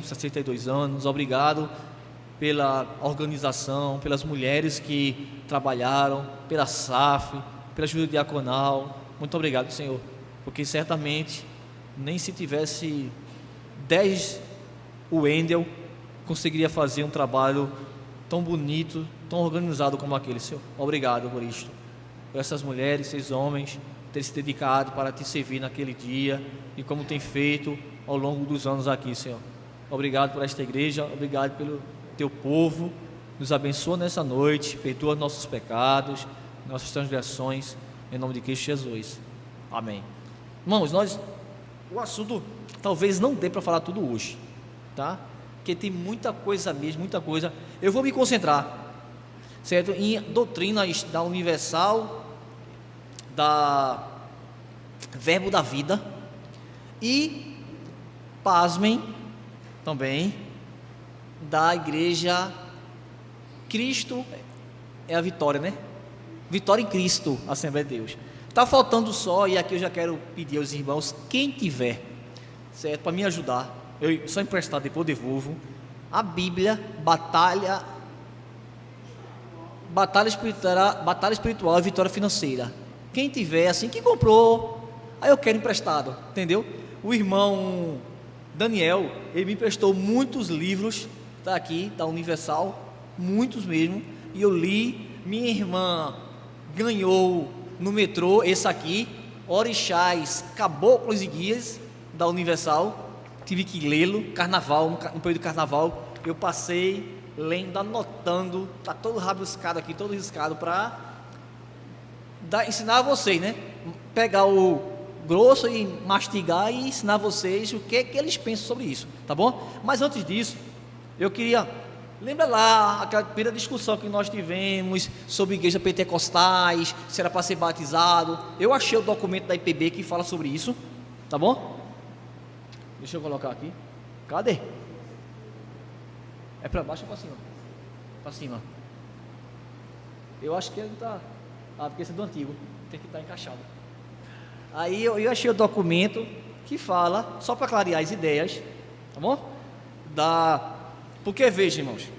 bênção, 62 anos. Obrigado pela organização, pelas mulheres que trabalharam, pela SAF, pela ajuda diaconal. Muito obrigado, Senhor, porque certamente nem se tivesse 10 Wendel conseguiria fazer um trabalho tão bonito, tão organizado como aquele, Senhor. Obrigado por isto, por essas mulheres, esses homens terem se dedicado para te servir naquele dia e como tem feito ao longo dos anos aqui, Senhor. Obrigado por esta igreja, obrigado pelo teu povo. Nos abençoa nessa noite, perdoa nossos pecados, nossas transgressões, em nome de Cristo Jesus. Amém. Irmãos, o assunto talvez não dê para falar tudo hoje, tá? Porque tem muita coisa mesmo, muita coisa. Eu vou me concentrar, certo? Em doutrinas da Universal, da Verbo da Vida e, pasmem, também da Igreja Cristo é a Vitória, né? Vitória em Cristo, Assembleia de Deus. Está faltando só, e aqui eu já quero pedir aos irmãos, quem tiver, certo, para me ajudar, eu só emprestar, depois devolvo, a Bíblia, Batalha Espiritual e Vitória Financeira. Quem tiver, assim, que comprou, aí eu quero emprestado, entendeu? O irmão Daniel, ele me emprestou muitos livros, está aqui, da Universal, muitos mesmo, e eu li. Minha irmã ganhou no metrô esse aqui, Orixás, Caboclos e Guias, da Universal. Tive que lê-lo, carnaval, no período do carnaval, eu passei lendo, anotando, está todo rabiscado aqui, todo riscado, para ensinar a vocês, né? Pegar o grosso e mastigar e ensinar a vocês o que eles pensam sobre isso, tá bom? Mas antes disso, eu queria... Lembra lá aquela primeira discussão que nós tivemos sobre igreja pentecostais, se era para ser batizado? Eu achei o documento da IPB que fala sobre isso, tá bom? Deixa eu colocar aqui. Cadê? É para baixo ou para cima? Para cima. Eu acho que ele está... porque esse é do antigo, tem que estar encaixado. Aí eu achei o documento que fala, só para clarear as ideias, tá bom? Porque veja, irmãos,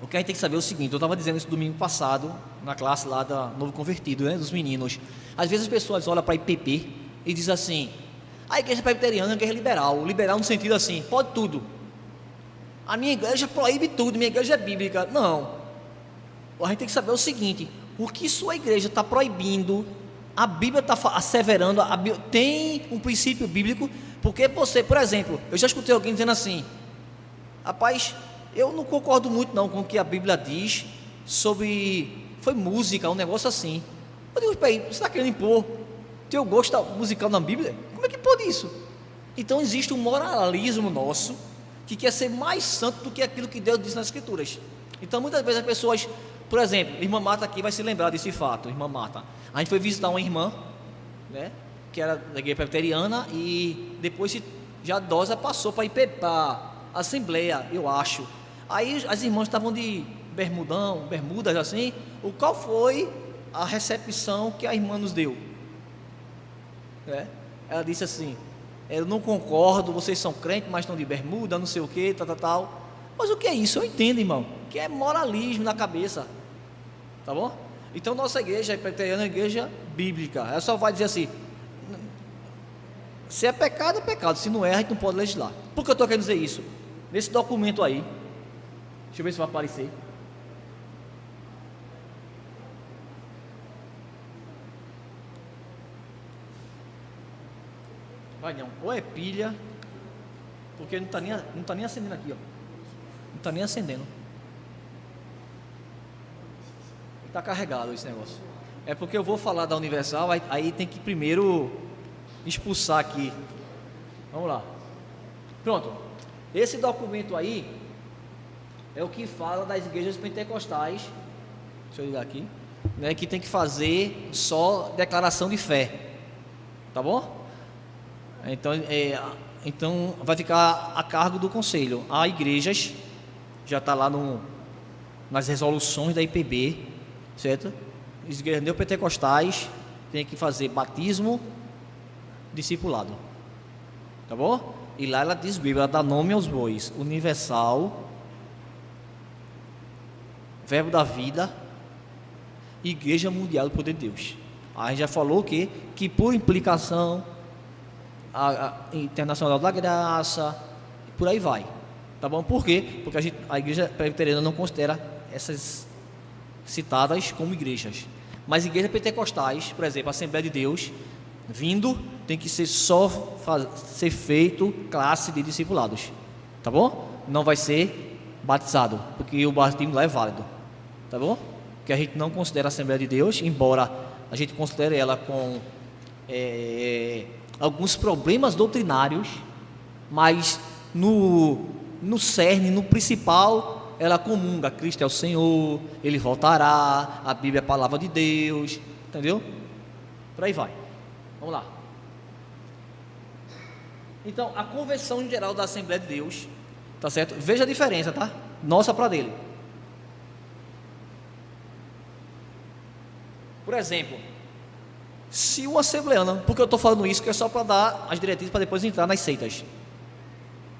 o que a gente tem que saber é o seguinte. Eu estava dizendo isso domingo passado na classe lá da Novo Convertido, né, dos meninos. Às vezes as pessoas olham para a IPP e dizem assim: a igreja presbiteriana é uma igreja liberal no sentido assim, pode tudo, a minha igreja proíbe tudo, minha igreja é bíblica. Não, a gente tem que saber o seguinte: o que sua igreja está proibindo, a Bíblia está asseverando, tem um princípio bíblico. Porque você, por exemplo, eu já escutei alguém dizendo assim: rapaz, eu não concordo muito não com o que a Bíblia diz sobre, foi música, um negócio assim. Eu digo: peraí, você está querendo impor teu gosto musical na Bíblia? Como é que pode isso? Então existe um moralismo nosso que quer ser mais santo do que aquilo que Deus diz nas Escrituras. Então muitas vezes as pessoas, por exemplo, a irmã Marta aqui vai se lembrar desse fato. Irmã Marta, a gente foi visitar uma irmã, né, que era da igreja presbiteriana, e depois já idosa passou para ir para Assembleia, eu acho. Aí as irmãs estavam de bermudas assim. Qual foi a recepção que a irmã nos deu? Ela disse assim: eu não concordo, vocês são crentes, mas estão de bermuda, não sei o que, tal. Mas o que é isso? Eu entendo, irmão, que é moralismo na cabeça, tá bom? Então nossa igreja é uma igreja bíblica. Ela só vai dizer assim: se é pecado, é pecado. Se não é, a gente não pode legislar. Por que eu estou querendo dizer isso? Nesse documento aí, deixa eu ver se vai aparecer. Vai não, ou é pilha, porque não está nem acendendo aqui, ó. Não está nem acendendo. Está carregado esse negócio. É porque eu vou falar da Universal, aí tem que primeiro expulsar aqui. Vamos lá. Pronto. Esse documento aí é o que fala das igrejas pentecostais. Deixa eu ligar aqui, né, que tem que fazer só declaração de fé, tá bom? Então vai ficar a cargo do conselho. Há igrejas, já está lá nas resoluções da IPB, certo? As igrejas neopentecostais têm que fazer batismo, discipulado, tá bom? E lá ela diz Bíblia, ela dá nome aos bois: Universal, Verbo da Vida, Igreja Mundial do Poder de Deus. A gente já falou que por implicação, a Internacional da Graça, por aí vai. Tá bom? Por quê? Porque a Igreja Presbiteriana não considera essas citadas como igrejas. Mas igrejas pentecostais, por exemplo, a Assembleia de Deus, vindo, tem que ser ser feito classe de discipulados. Tá bom? Não vai ser batizado, porque o batismo lá é válido. Tá bom? Que a gente não considera a Assembleia de Deus, embora a gente considere ela com alguns problemas doutrinários, mas no cerne, no principal, ela comunga: Cristo é o Senhor, Ele voltará, a Bíblia é a palavra de Deus, entendeu? Por aí vai. Vamos lá. Então, a conversão em geral da Assembleia de Deus, tá certo? Veja a diferença, tá? Nossa para dele. Por exemplo, se um assembleano, porque eu estou falando isso que é só para dar as diretrizes para depois entrar nas seitas.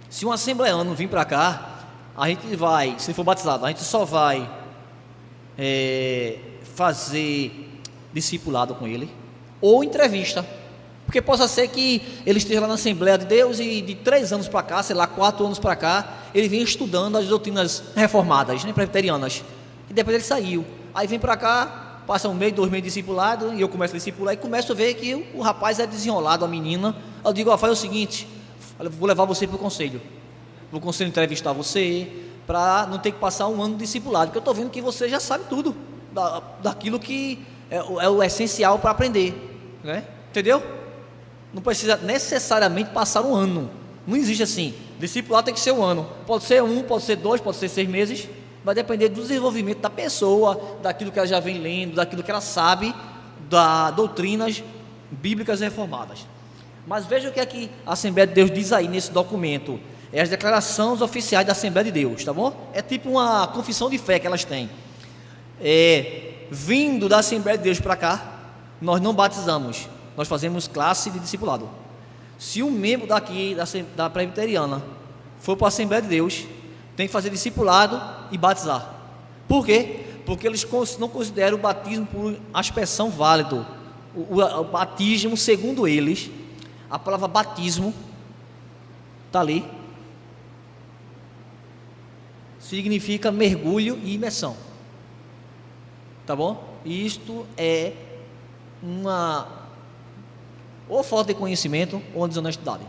Se um assembleano vir para cá, a gente vai, se for batizado, a gente só vai fazer discipulado com ele, ou entrevista, porque possa ser que ele esteja lá na Assembleia de Deus e de 3 anos para cá, sei lá, 4 anos para cá, ele vem estudando as doutrinas reformadas, né, presbiterianas, e depois ele saiu, aí vem para cá, passa 1 mês, 2 meses discipulado, e eu começo a discipular, e começo a ver que o rapaz é desenrolado, a menina. Eu digo: faz o seguinte, eu vou levar você para o conselho, entrevistar você, para não ter que passar 1 ano de discipulado, porque eu estou vendo que você já sabe tudo, daquilo que é o essencial para aprender, né? Entendeu? Não precisa necessariamente passar 1 ano, não existe assim, discipulado tem que ser 1 ano, pode ser 1, pode ser 2, pode ser 6 meses, vai depender do desenvolvimento da pessoa, daquilo que ela já vem lendo, daquilo que ela sabe, das doutrinas bíblicas reformadas. Mas veja o que é que a Assembleia de Deus diz aí nesse documento. É as declarações oficiais da Assembleia de Deus, tá bom? É tipo uma confissão de fé que elas têm. Vindo da Assembleia de Deus para cá, nós não batizamos, nós fazemos classe de discipulado. Se um membro daqui da presbiteriana for para a Assembleia de Deus, tem que fazer discipulado e batizar. Por quê? Porque eles não consideram o batismo por aspersão válido. O batismo, segundo eles, a palavra batismo está ali, significa mergulho e imersão. Tá bom? Isto é ou falta de conhecimento ou desonestidade.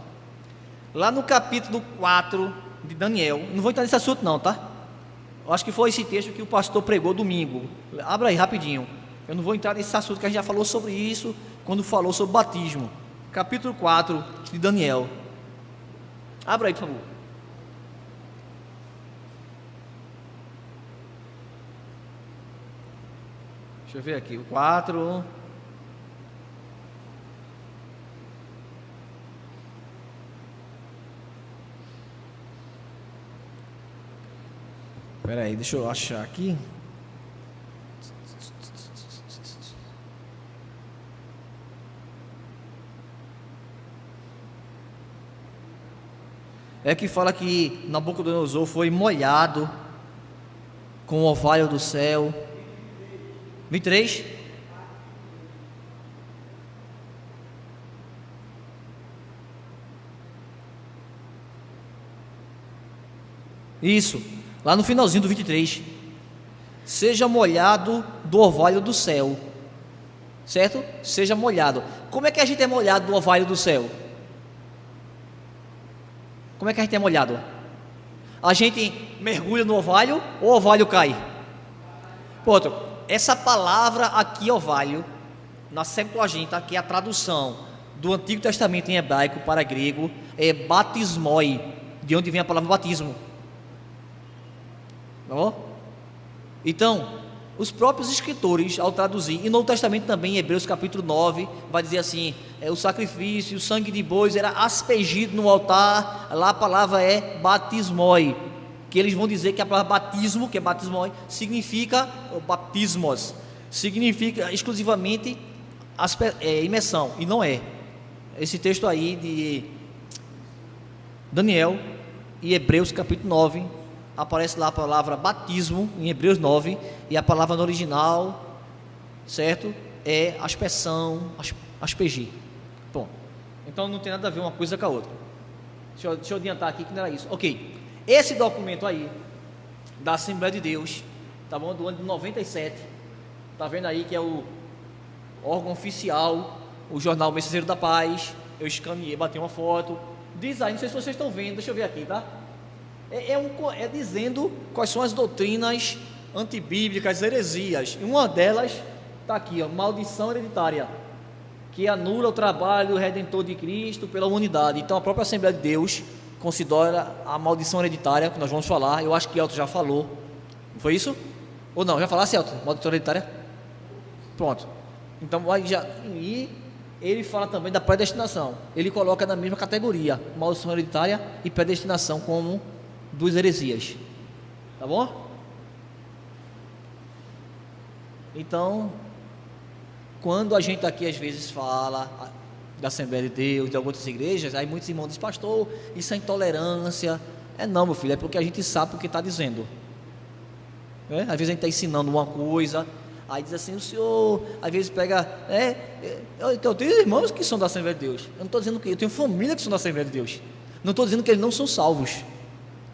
Lá no capítulo 4 de Daniel, não vou entrar nesse assunto não, tá? Eu acho que foi esse texto que o pastor pregou domingo. Abra aí rapidinho. Eu não vou entrar nesse assunto, que a gente já falou sobre isso quando falou sobre batismo. Capítulo 4 de Daniel. Abra aí, por favor. Deixa eu ver aqui, o 4. Espera aí, deixa eu achar aqui. É que fala que Nabucodonosor foi molhado com o orvalho do céu. 23. Isso, lá no finalzinho do 23. Seja molhado do orvalho do céu. Certo? Seja molhado. Como é que a gente é molhado do orvalho do céu? Como é que a gente é molhado? A gente mergulha no orvalho ou o orvalho cai? Outro, essa palavra aqui, orvalho, na Septuaginta, que é a tradução do Antigo Testamento em hebraico para grego, é batismoi, de onde vem a palavra batismo. Tá bom? Então, os próprios escritores, ao traduzir, e no Novo Testamento também, em Hebreus capítulo 9, vai dizer assim: o sacrifício, o sangue de bois era aspergido no altar. Lá a palavra é batismoi, que eles vão dizer que a palavra batismo, que é batismoi, significa, batismos, significa exclusivamente imersão, e não é. Esse texto aí Daniel e Hebreus capítulo 9, aparece lá a palavra batismo em Hebreus 9, e a palavra no original, certo? É aspersão, aspergir. Bom, então não tem nada a ver uma coisa com a outra. Deixa eu adiantar aqui que não era isso. Ok, esse documento aí, da Assembleia de Deus, tá bom? Do ano de 97, tá vendo aí que é o órgão oficial, o jornal Mensageiro da Paz. Eu escaneei, bati uma foto, diz aí, não sei se vocês estão vendo, deixa eu ver aqui, tá? É dizendo quais são as doutrinas antibíblicas, heresias, e uma delas está aqui, ó, maldição hereditária, que anula o trabalho redentor de Cristo pela humanidade. Então a própria Assembleia de Deus considera a maldição hereditária, que nós vamos falar. Eu acho que Elton já falou, não foi isso? Ou não, já falasse, Elton, maldição hereditária? Pronto, então e ele fala também da predestinação, ele coloca na mesma categoria, maldição hereditária e predestinação, como duas heresias, tá bom? Então, quando a gente aqui às vezes fala da Assembleia de Deus, de algumas igrejas, aí muitos irmãos dizem, pastor, isso é intolerância. Não, meu filho, é porque a gente sabe o que está dizendo. Às vezes a gente está ensinando uma coisa, aí diz assim, o senhor, às vezes pega, eu tenho irmãos que são da Assembleia de Deus, eu não estou dizendo que eu tenho família que são da Assembleia de Deus, não estou dizendo que eles não são salvos,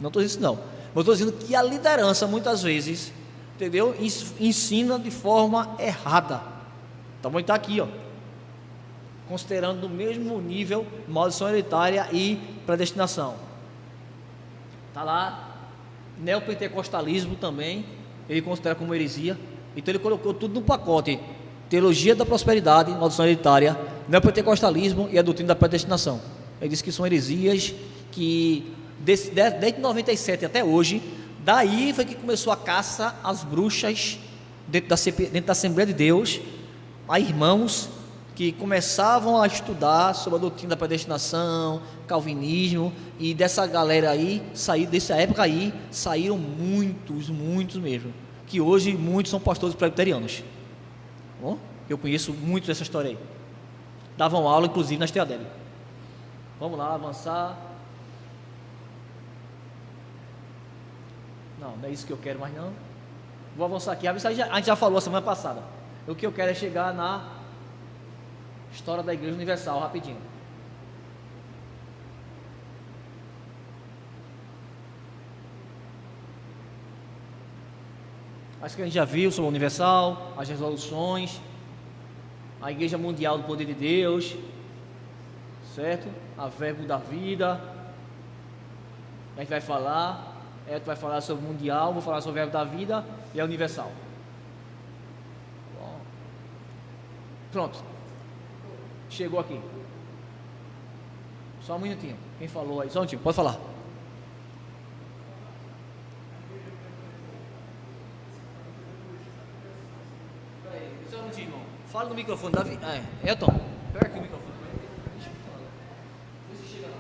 não estou dizendo isso não, mas estou dizendo que a liderança muitas vezes, entendeu, ensina de forma errada. Então vamos estar aqui, ó, considerando no mesmo nível maldição hereditária e predestinação. Está lá, neopentecostalismo também, ele considera como heresia. Então ele colocou tudo no pacote: teologia da prosperidade, maldição hereditária, neopentecostalismo e a doutrina da predestinação. Ele disse que são heresias que desde 97 até hoje, daí foi que começou a caça às bruxas dentro da Assembleia de Deus, a irmãos que começavam a estudar sobre a doutrina da predestinação, calvinismo, e dessa galera aí, dessa época aí, saíram muitos mesmo, que hoje muitos são pastores presbiterianos. Bom, eu conheço muito dessa história aí, davam aula inclusive na Esteadeb. Vamos lá, avançar. Não é isso que eu quero mais não. Vou avançar aqui, a gente já falou a semana passada. O que eu quero é chegar na história da Igreja Universal, rapidinho. Acho que a gente já viu sobre a Universal, as resoluções, a Igreja Mundial do Poder de Deus, certo? A Verbo da Vida. A gente vai falar, tu vai falar sobre o Mundial, vou falar sobre o Verbo da Vida e a Universal. Bom. Pronto. Chegou aqui. Só um minutinho. Quem falou aí? Só um minutinho, pode falar. Só um minutinho, irmão. Fala no microfone, Davi. Elton, pega aqui o microfone. Vê se chega lá.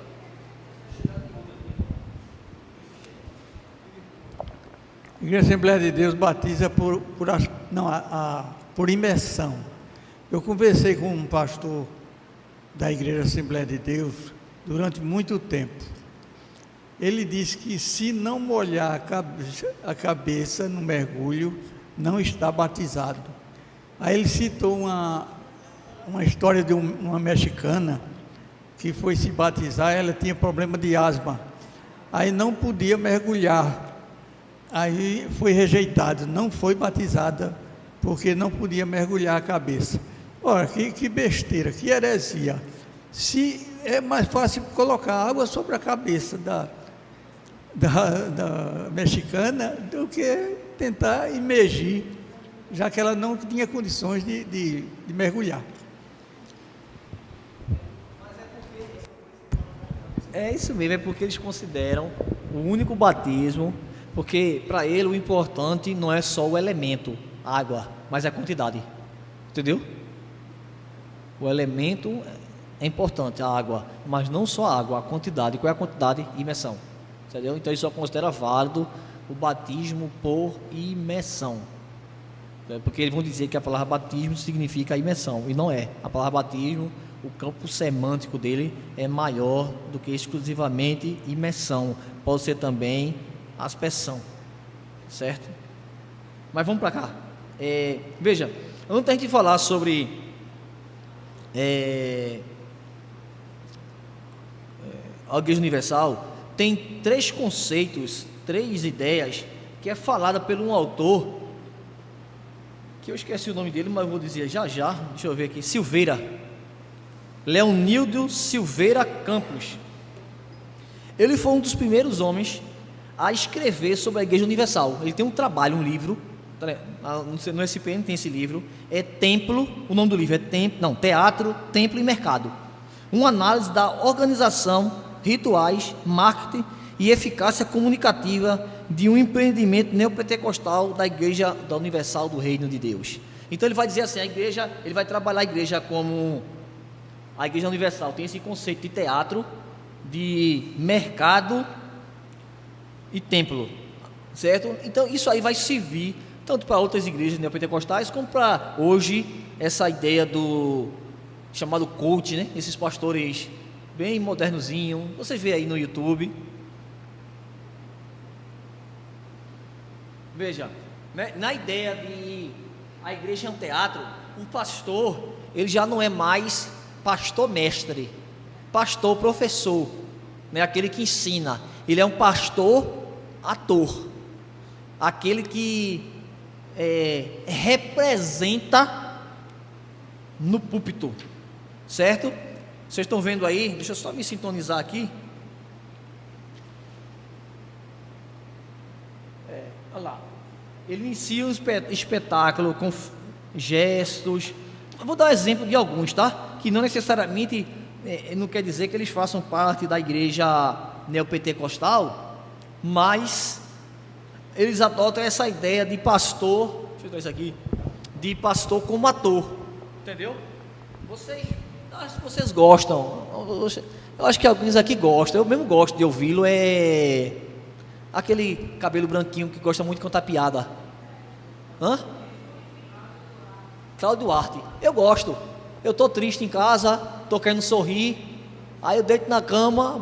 A Igreja Assembleia de Deus batiza por imersão. Eu conversei com um pastor da Igreja Assembleia de Deus durante muito tempo. Ele disse que se não molhar a cabeça no mergulho, não está batizado. Aí ele citou uma história de uma mexicana que foi se batizar, ela tinha problema de asma, aí não podia mergulhar, aí foi rejeitada, não foi batizada, porque não podia mergulhar a cabeça. Ora, que besteira, que heresia. Se é mais fácil colocar água sobre a cabeça da mexicana do que tentar imergir, já que ela não tinha condições de mergulhar. É isso mesmo, é porque eles consideram o único batismo, porque para ele o importante não é só o elemento, água, mas a quantidade. Entendeu? O elemento é importante, a água, mas não só a água, a quantidade. Qual é a quantidade? Imersão. Entendeu? Então ele só considera válido o batismo por imersão. Porque eles vão dizer que a palavra batismo significa imersão, e não é. A palavra batismo, o campo semântico dele é maior do que exclusivamente imersão, pode ser também aspersão, certo? Mas vamos para cá. Veja, antes da gente falar sobre a Igreja Universal, tem 3 conceitos, 3 ideias que é falada por um autor que eu esqueci o nome dele, mas eu vou dizer já, deixa eu ver aqui, Silveira, Leonildo Silveira Campos. Ele foi um dos primeiros homens a escrever sobre a Igreja Universal. Ele tem um trabalho, um livro, no SPN tem esse livro, é Templo, o nome do livro é Teatro, Templo e Mercado, uma análise da organização, rituais, marketing e eficácia comunicativa de um empreendimento neopentecostal da Igreja da Universal do Reino de Deus. Então ele vai dizer assim, ele vai trabalhar a igreja como a Igreja Universal tem esse conceito de teatro, de mercado e templo, certo? Então isso aí vai servir tanto para outras igrejas neopentecostais como para hoje essa ideia do chamado coach, né? Esses pastores bem modernozinho, você vê aí no YouTube. Veja, né? Na ideia de a igreja é um teatro, um pastor, ele já não é mais pastor mestre, pastor professor, né? Aquele que ensina, ele é um pastor ator, aquele que representa no púlpito, certo? Vocês estão vendo aí? Deixa eu só me sintonizar aqui. Olha lá, ele inicia um espetáculo com gestos. Eu vou dar um exemplo de alguns, tá? Que não necessariamente não quer dizer que eles façam parte da igreja neopentecostal, mas eles adotam essa ideia de pastor, deixa eu dar isso aqui, de pastor como ator, entendeu? Acho que vocês gostam, eu acho que alguns aqui gostam, eu mesmo gosto de ouvi-lo, aquele cabelo branquinho que gosta muito de contar piada, Cláudio Duarte, eu gosto, eu estou triste em casa, estou querendo sorrir, aí eu deito na cama,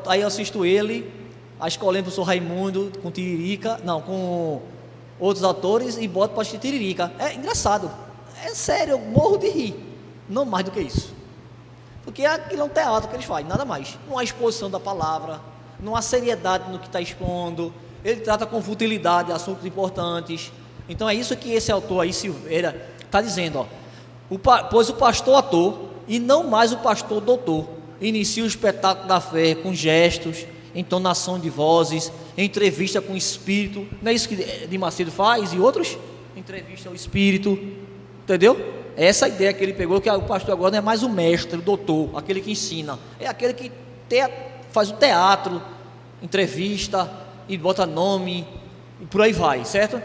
aí eu assisto ele, a escolinha do professor Raimundo com Tiririca, não, com outros atores e boto para assistir Tiririca. É engraçado, é sério, eu morro de rir, não mais do que isso, porque aquilo é um teatro que eles fazem, nada mais, não há exposição da palavra, não há seriedade no que está expondo, ele trata com futilidade assuntos importantes. Então é isso que esse autor aí, Silveira, está dizendo, pois o pastor ator e não mais o pastor doutor inicia o espetáculo da fé com gestos, entonação de vozes, entrevista com o Espírito, não é isso que de Macedo faz e outros? Entrevista ao Espírito, entendeu? É essa ideia que ele pegou, que o pastor agora não é mais o mestre, o doutor, aquele que ensina, é aquele que faz o teatro, entrevista e bota nome e por aí vai, certo?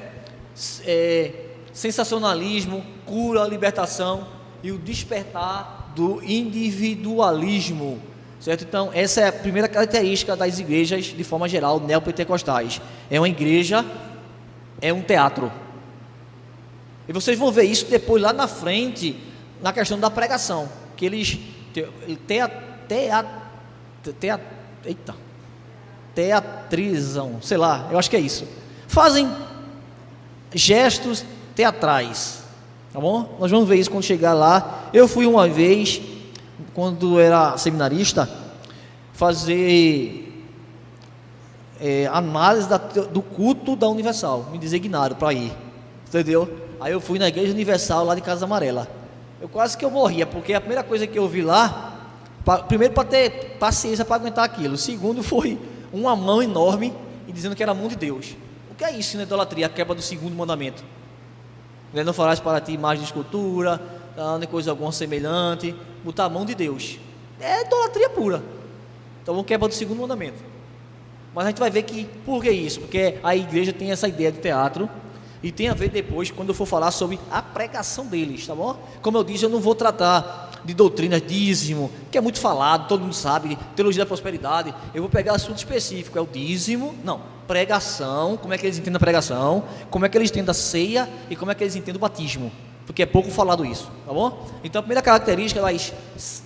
Sensacionalismo, cura, libertação e o despertar do individualismo, certo? Então essa é a primeira característica das igrejas de forma geral neopentecostais, é uma igreja, é um teatro, e vocês vão ver isso depois lá na frente na questão da pregação, que eles teatrizam, sei lá, eu acho que é isso, fazem gestos teatrais, tá bom? Nós vamos ver isso quando chegar lá. Eu fui uma vez, quando era seminarista, fazer análise do culto da Universal, me designaram para ir, entendeu? Aí eu fui na Igreja Universal lá de Casa Amarela, eu quase que eu morria, porque a primeira coisa que eu vi lá, primeiro para ter paciência para aguentar aquilo, segundo foi uma mão enorme e dizendo que era a mão de Deus. O que é isso na idolatria? A quebra do segundo mandamento. Não farás para ti imagem de escultura, nem coisa alguma semelhante, botar a mão de Deus. É idolatria pura. Então quebra do segundo mandamento. Mas a gente vai ver que, por que isso? Porque a igreja tem essa ideia de teatro, e tem a ver depois, quando eu for falar sobre a pregação deles, tá bom? Como eu disse, eu não vou tratar de doutrinas, dízimo, que é muito falado, todo mundo sabe, teologia da prosperidade. Eu vou pegar assunto específico, é o dízimo, não, pregação, como é que eles entendem a pregação, como é que eles entendem a ceia e como é que eles entendem o batismo. porque é pouco falado isso, tá bom? Então a primeira característica das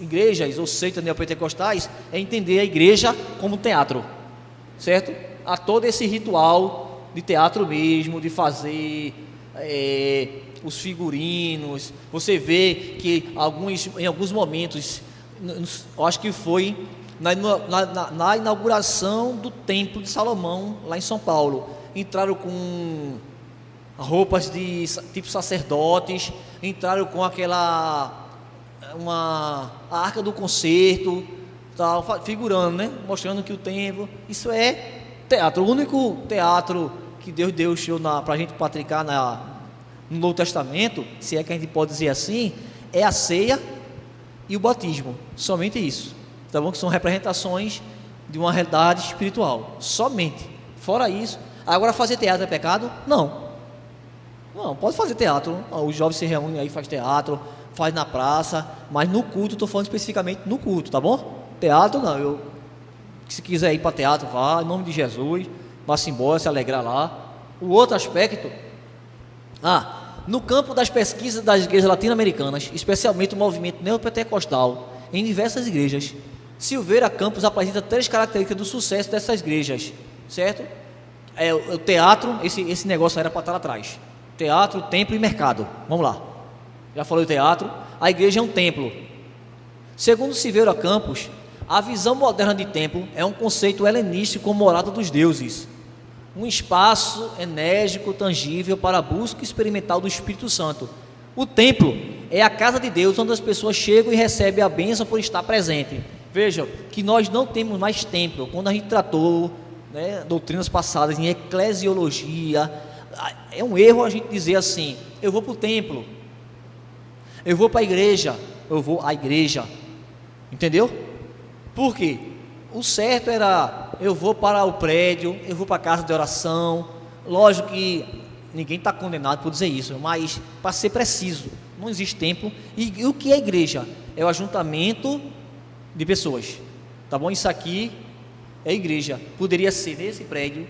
igrejas ou seitas neopentecostais é entender a igreja como teatro, certo? Há todo esse ritual de teatro mesmo, de fazer os figurinos. Você vê que em alguns momentos, eu acho que foi na inauguração do Templo de Salomão, lá em São Paulo, entraram com roupas de tipo sacerdotes, entraram com a arca do concerto, tal, figurando, né? Mostrando que o templo, isso é teatro. O único teatro que Deus deu para a gente praticar no Novo Testamento, se é que a gente pode dizer assim, é a ceia e o batismo, somente isso, tá bom? Que são representações de uma realidade espiritual, somente. Fora isso, agora fazer teatro é pecado? Não, pode fazer teatro. Os jovens se reúnem aí, faz teatro, faz na praça, mas no culto, estou falando especificamente no culto, tá bom? Teatro não, se quiser ir para teatro, vá, em nome de Jesus, vá-se embora, se alegrar lá. O outro aspecto, no campo das pesquisas das igrejas latino-americanas, especialmente o movimento neopentecostal, em diversas igrejas, Silveira Campos apresenta 3 características do sucesso dessas igrejas, certo? O teatro, esse negócio era para estar lá atrás. Teatro, templo e mercado. Vamos lá. Já falei do teatro. A igreja é um templo. Segundo Silveira Campos, a visão moderna de templo é um conceito helenístico como morada dos deuses, um espaço enérgico, tangível para a busca experimental do Espírito Santo. O templo é a casa de Deus, onde as pessoas chegam e recebem a bênção por estar presente. Veja que nós não temos mais templo. Quando a gente tratou, né, doutrinas passadas em eclesiologia, é um erro a gente dizer assim: eu vou para o templo, eu vou para a igreja, eu vou à igreja, entendeu? Por quê? O certo era: eu vou para o prédio, eu vou para a casa de oração. Lógico que ninguém está condenado por dizer isso, mas para ser preciso, não existe templo. E o que é igreja? É o ajuntamento de pessoas, tá bom? Isso aqui é igreja. Poderia ser nesse prédio,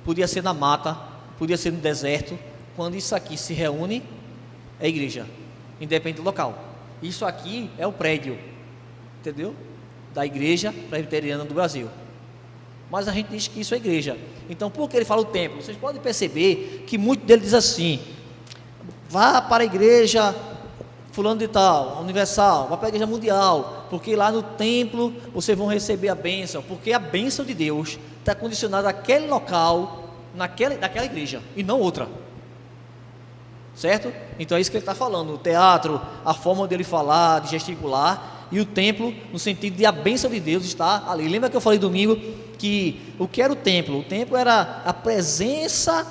podia ser na mata, podia ser no deserto. Quando isso aqui se reúne, é igreja, independente do local. Isso aqui é o prédio, entendeu? Da Igreja Presbiteriana do Brasil. Mas a gente diz que isso é igreja. Então, por que ele fala o templo? Vocês podem perceber que muito dele diz assim: vá para a igreja fulano de tal, universal, vá para a igreja mundial, porque lá no templo vocês vão receber a bênção, porque a bênção de Deus está condicionada àquele local, naquela igreja, e não outra, certo? Então é isso que ele está falando. O teatro, a forma dele falar, de gesticular, e o templo, no sentido de a bênção de Deus está ali. Lembra que eu falei domingo que o que era o templo? O templo era a presença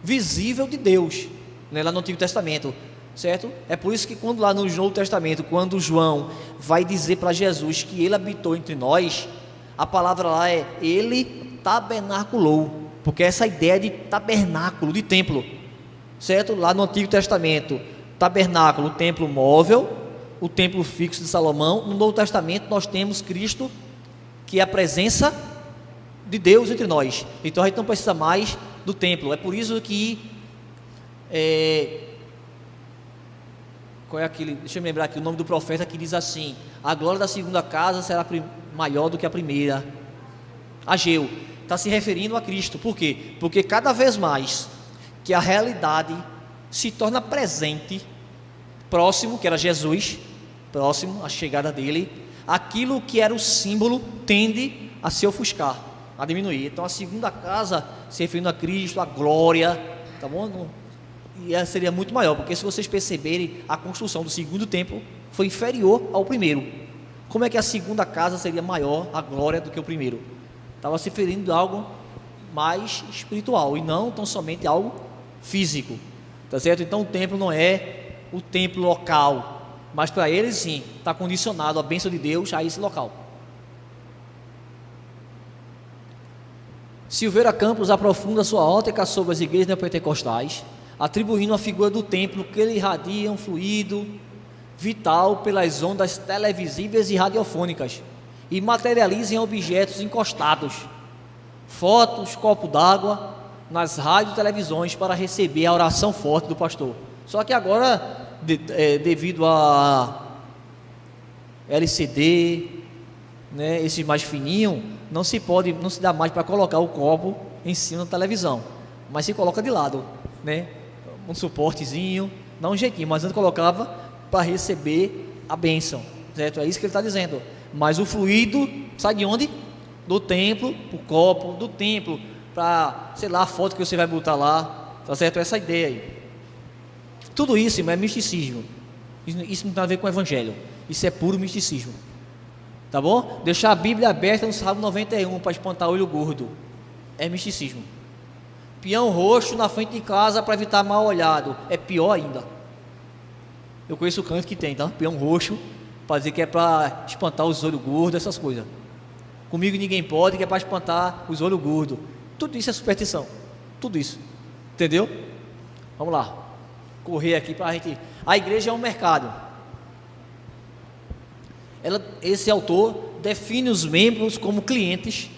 visível de Deus, né, lá no Antigo Testamento, certo? É por isso que quando lá no Novo Testamento, quando João vai dizer para Jesus que ele habitou entre nós, a palavra lá é: ele tabernaculou, porque essa ideia de tabernáculo, de templo, certo? Lá no Antigo Testamento, tabernáculo, o templo móvel, o templo fixo de Salomão. No Novo Testamento nós temos Cristo, que é a presença de Deus entre nós. Então a gente não precisa mais do templo. É por isso que qual é aquele? Deixa eu me lembrar aqui o nome do profeta que diz assim: a glória da segunda casa será maior do que a primeira. Ageu está se referindo a Cristo. Por quê? Porque cada vez mais que a realidade se torna presente, próximo, que era Jesus, próximo à chegada dele, aquilo que era o símbolo tende a se ofuscar, a diminuir. Então a segunda casa se referindo a Cristo, a glória, tá bom? E essa seria muito maior, porque se vocês perceberem, a construção do segundo templo foi inferior ao primeiro. Como é que a segunda casa seria maior, a glória, do que o primeiro? Estava se referindo a algo mais espiritual e não tão somente algo físico, tá certo? Então o templo não é o templo local, mas para eles sim, está condicionado a bênção de Deus a esse local. Silveira Campos aprofunda sua ótica sobre as igrejas neopentecostais, atribuindo a figura do templo que ele irradia um fluido vital pelas ondas televisíveis e radiofônicas e materializa em objetos encostados, fotos, copo d'água, nas rádios e televisões para receber a oração forte do pastor. Só que agora devido a LCD, né, esse mais fininho, não se dá mais para colocar o copo em cima da televisão, mas se coloca de lado, né, um suportezinho, dá um jeitinho, mas antes colocava para receber a bênção, certo? É isso que ele está dizendo. Mas o fluido sai de onde? Do templo, o copo, do templo, para, sei lá, a foto que você vai botar lá, tá certo? Essa ideia aí. Tudo isso, irmão, é misticismo. Isso não tem a ver com o evangelho. Isso é puro misticismo. Tá bom? Deixar a Bíblia aberta no Salmo 91 para espantar olho gordo é misticismo. Peão roxo na frente de casa para evitar mal olhado é pior ainda. Eu conheço o canto que tem, tá? Peão roxo para dizer que é para espantar os olhos gordos, essas coisas. Comigo ninguém pode, que é para espantar os olhos gordos. Tudo isso é superstição. Tudo isso. Entendeu? Vamos lá. Correr aqui para a gente. A igreja é um mercado. Esse autor define os membros como clientes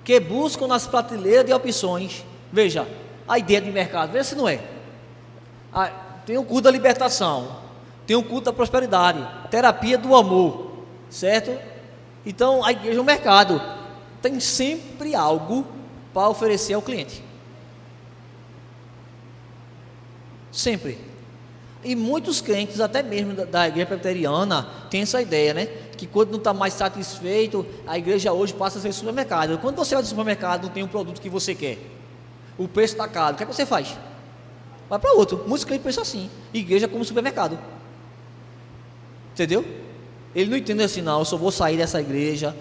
que buscam nas prateleiras de opções. Veja, a ideia de mercado, veja se não é. Tem o culto da libertação, tem o culto da prosperidade, terapia do amor, certo? Então a igreja é um mercado, tem sempre algo para oferecer ao cliente. Sempre. E muitos crentes, até mesmo da igreja presbiteriana, tem essa ideia, né? Que quando não está mais satisfeito, a igreja hoje passa a ser supermercado. Quando você vai no supermercado, não tem um produto que você quer, o preço está caro, o que é que você faz? Vai para outro. Muitos crentes pensam assim: igreja como supermercado. Entendeu? Ele não entende assim, não, eu só vou sair dessa igreja.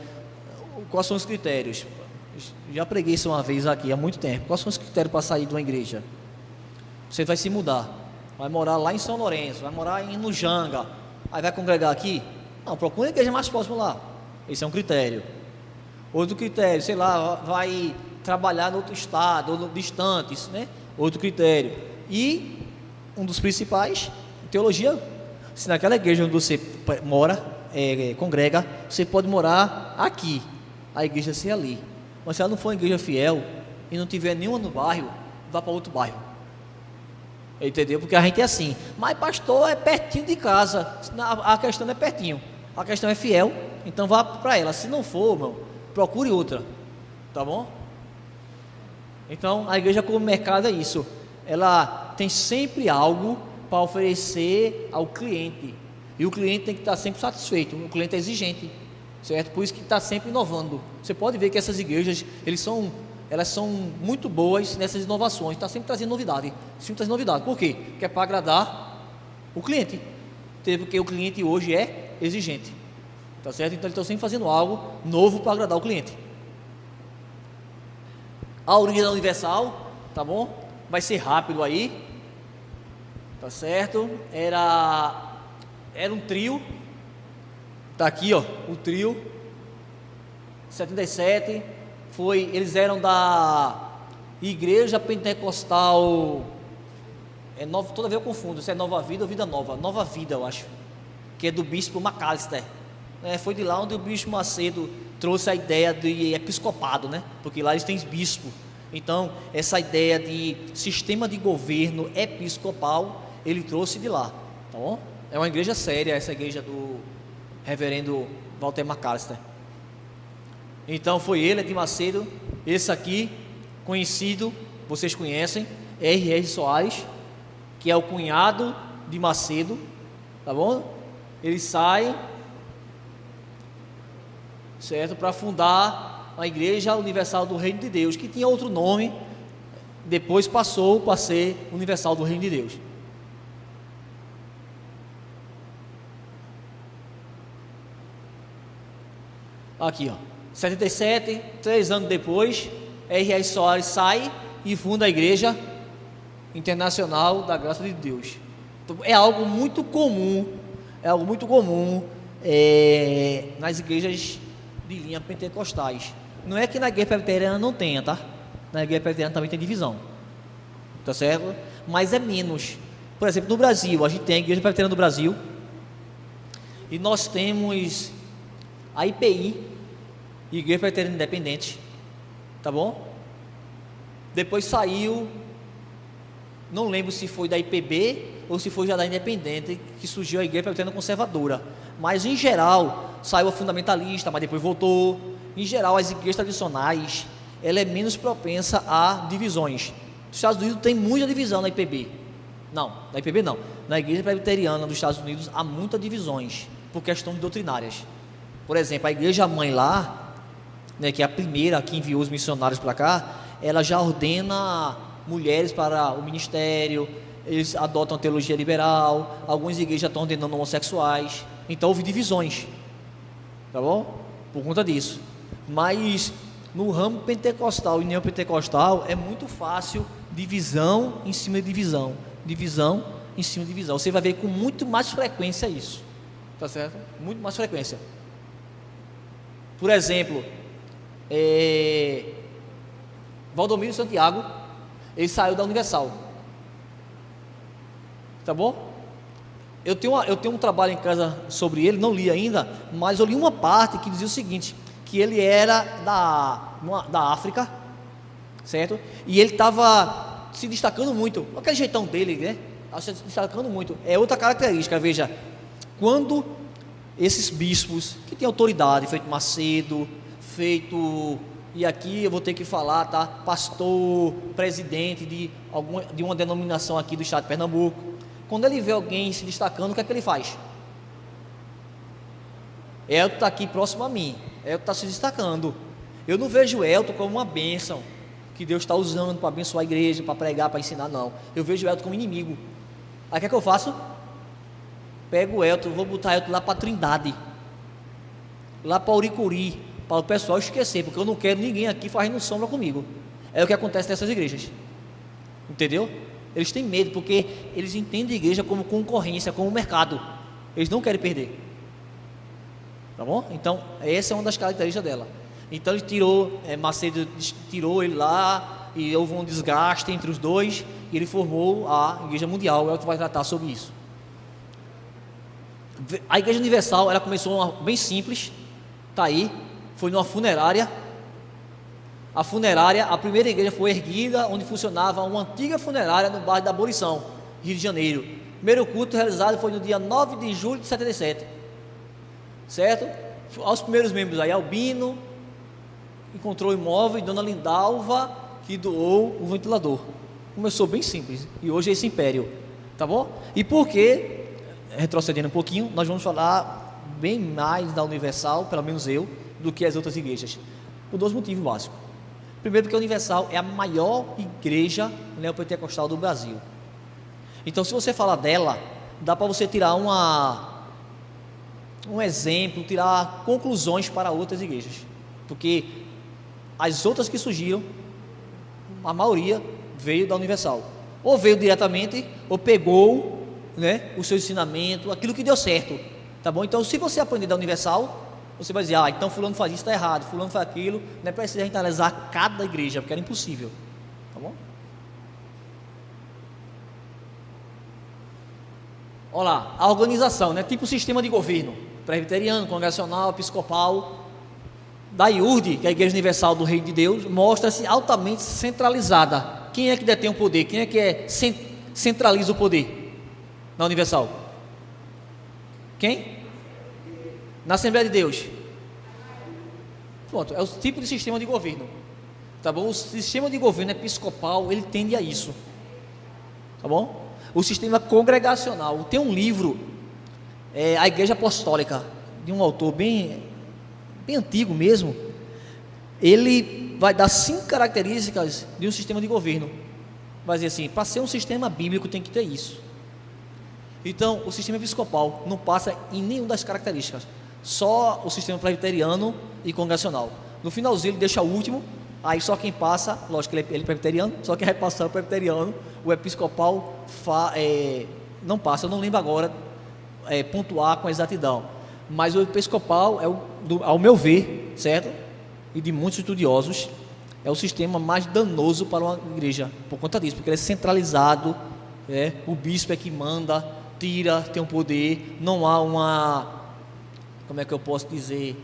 Quais são os critérios? Já preguei isso uma vez aqui há muito tempo. Quais são os critérios para sair de uma igreja? Você vai se mudar, vai morar lá em São Lourenço, vai morar em Nujanga, aí vai congregar aqui? Não, procura a igreja mais próxima lá. Esse é um critério. Outro critério, sei lá, vai trabalhar em outro estado, ou distantes, né? Outro critério. E um dos principais, teologia. Se naquela igreja onde você mora, congrega, você pode morar aqui, a igreja ser ali. Mas se ela não for uma igreja fiel e não tiver nenhuma no bairro, vá para outro bairro. Entendeu? Porque a gente é assim: mas pastor, é pertinho de casa. A questão não é pertinho, a questão é fiel. Então vá para ela. Se não for, irmão, procure outra. Tá bom? Então a igreja como mercado é isso. Ela tem sempre algo para oferecer ao cliente. E o cliente tem que estar sempre satisfeito. O cliente é exigente, certo? Por isso que está sempre inovando. Você pode ver que essas igrejas, elas são muito boas nessas inovações. Está sempre trazendo novidade. Sempre trazendo novidade. Por quê? Porque é para agradar o cliente. Porque o cliente hoje é exigente. Tá certo? Então eles estão sempre fazendo algo novo para agradar o cliente. A origem da Universal, tá bom? Vai ser rápido aí. Tá certo? Era um trio. Tá aqui, ó, o trio. 77. Eles eram da Igreja Pentecostal. Toda vez eu confundo se é Nova Vida ou Vida Nova. Nova Vida, eu acho. Que é do bispo McAllister. Foi de lá onde o bispo Macedo trouxe a ideia de episcopado, né? Porque lá eles têm bispo. Então, essa ideia de sistema de governo episcopal, ele trouxe de lá, tá bom? É uma igreja séria, essa igreja do reverendo Walter McAllister. Então, foi ele, de Macedo. Esse aqui, conhecido, vocês conhecem, R.R. Soares, que é o cunhado de Macedo, tá bom? Ele sai, certo, para fundar a Igreja Universal do Reino de Deus, que tinha outro nome, depois passou para ser Universal do Reino de Deus. Aqui, ó, 77, 3 anos depois, R.R. Soares sai e funda a Igreja Internacional da Graça de Deus. Então, é algo muito comum, nas igrejas de linha pentecostais. Não é que na igreja presbiteriana não tenha, tá? Na igreja presbiteriana também tem divisão, tá certo? Mas é menos. Por exemplo, no Brasil, a gente tem a Igreja Presbiteriana do Brasil, e nós temos a IPI, Igreja Presbiteriana Independente, tá bom? Depois saiu não lembro se foi da IPB ou se foi já da Independente, que surgiu a igreja presbiteriana conservadora, mas em geral, saiu a fundamentalista, mas depois voltou. Em geral, as igrejas tradicionais, ela é menos propensa a divisões. Nos Estados Unidos tem muita divisão na IPB. Não, na IPB não. Na igreja presbiteriana dos Estados Unidos há muitas divisões, por questões doutrinárias. Por exemplo, a igreja mãe lá, né, que é a primeira que enviou os missionários para cá, ela já ordena mulheres para o ministério, eles adotam a teologia liberal, algumas igrejas já estão ordenando homossexuais, então houve divisões, tá bom? Por conta disso. Mas no ramo pentecostal e neopentecostal é muito fácil divisão em cima de divisão, divisão em cima de divisão. Você vai ver com muito mais frequência isso, tá certo? Muito mais frequência. Por exemplo, Valdomiro Santiago, ele saiu da Universal, tá bom? Eu tenho um trabalho em casa sobre ele, não li ainda, mas eu li uma parte que dizia o seguinte, que ele era da África, certo? E ele estava se destacando muito, aquele jeitão dele, né? Se destacando muito. É outra característica, veja, quando esses bispos que têm autoridade, feito Macedo, e aqui eu vou ter que falar, tá? Pastor, presidente de uma denominação aqui do estado de Pernambuco, quando ele vê alguém se destacando, o que é que ele faz? Elton está aqui próximo a mim, Elton está se destacando. Eu não vejo Elton como uma bênção que Deus está usando para abençoar a igreja, para pregar, para ensinar, não. Eu vejo Elton como inimigo. Aí o que é que eu faço? Pego o Elton, vou botar Elton lá para Trindade, lá para Uricuri, para o pessoal esquecer, porque eu não quero ninguém aqui fazendo sombra comigo. É o que acontece nessas igrejas, entendeu? Eles têm medo, porque eles entendem a igreja como concorrência, como mercado. Eles não querem perder, tá bom? Então, essa é uma das características dela. Então, ele tirou, Macedo tirou ele lá, e houve um desgaste entre os dois, e ele formou a Igreja Mundial. É o que vai tratar sobre isso. A Igreja Universal, ela começou bem simples, tá aí, foi numa funerária. A funerária, a primeira igreja foi erguida onde funcionava uma antiga funerária no bairro da Abolição, Rio de Janeiro. O primeiro culto realizado foi no dia 9 de julho de 77, certo? Aos primeiros membros aí, Albino encontrou o imóvel e Dona Lindalva que doou o ventilador. Começou bem simples e hoje é esse império, tá bom? E por que, retrocedendo um pouquinho, nós vamos falar bem mais da Universal, pelo menos eu, do que as outras igrejas, por dois motivos básicos. Primeiro, porque a Universal é a maior igreja neopentecostal do Brasil. Então, se você falar dela, dá para você tirar um exemplo, tirar conclusões para outras igrejas, porque as outras que surgiram, a maioria veio da Universal, ou veio diretamente, ou pegou, né, o seu ensinamento, aquilo que deu certo, tá bom? Então, se você aprender da Universal, você vai dizer, então fulano faz isso, está errado, fulano faz aquilo. Não é preciso a gente analisar cada igreja, porque era impossível, tá bom? Olha lá, a organização, né? Tipo sistema de governo, presbiteriano, congregacional, episcopal. Da IURD, que é a Igreja Universal do Reino de Deus, mostra-se altamente centralizada. Quem é que detém o poder? Quem é que centraliza o poder na Universal? Quem? Na Assembleia de Deus. Pronto, é o tipo de sistema de governo, tá bom? O sistema de governo episcopal, ele tende a isso, tá bom? O sistema congregacional, tem um livro, A Igreja Apostólica, de um autor bem antigo mesmo. Ele vai dar 5 características de um sistema de governo. Vai dizer assim, para ser um sistema bíblico tem que ter isso. Então, o sistema episcopal não passa em nenhuma das características, só o sistema presbiteriano e congregacional. No finalzinho ele deixa o último, aí só quem passa, lógico que ele é presbiteriano, só quem vai passar é o presbiteriano. O episcopal não passa, eu não lembro agora pontuar com exatidão, mas o episcopal ao meu ver, certo? E de muitos estudiosos, é o sistema mais danoso para uma igreja, por conta disso, porque ele é centralizado, o bispo é que manda, tira, tem um poder, não há uma, como é que eu posso dizer,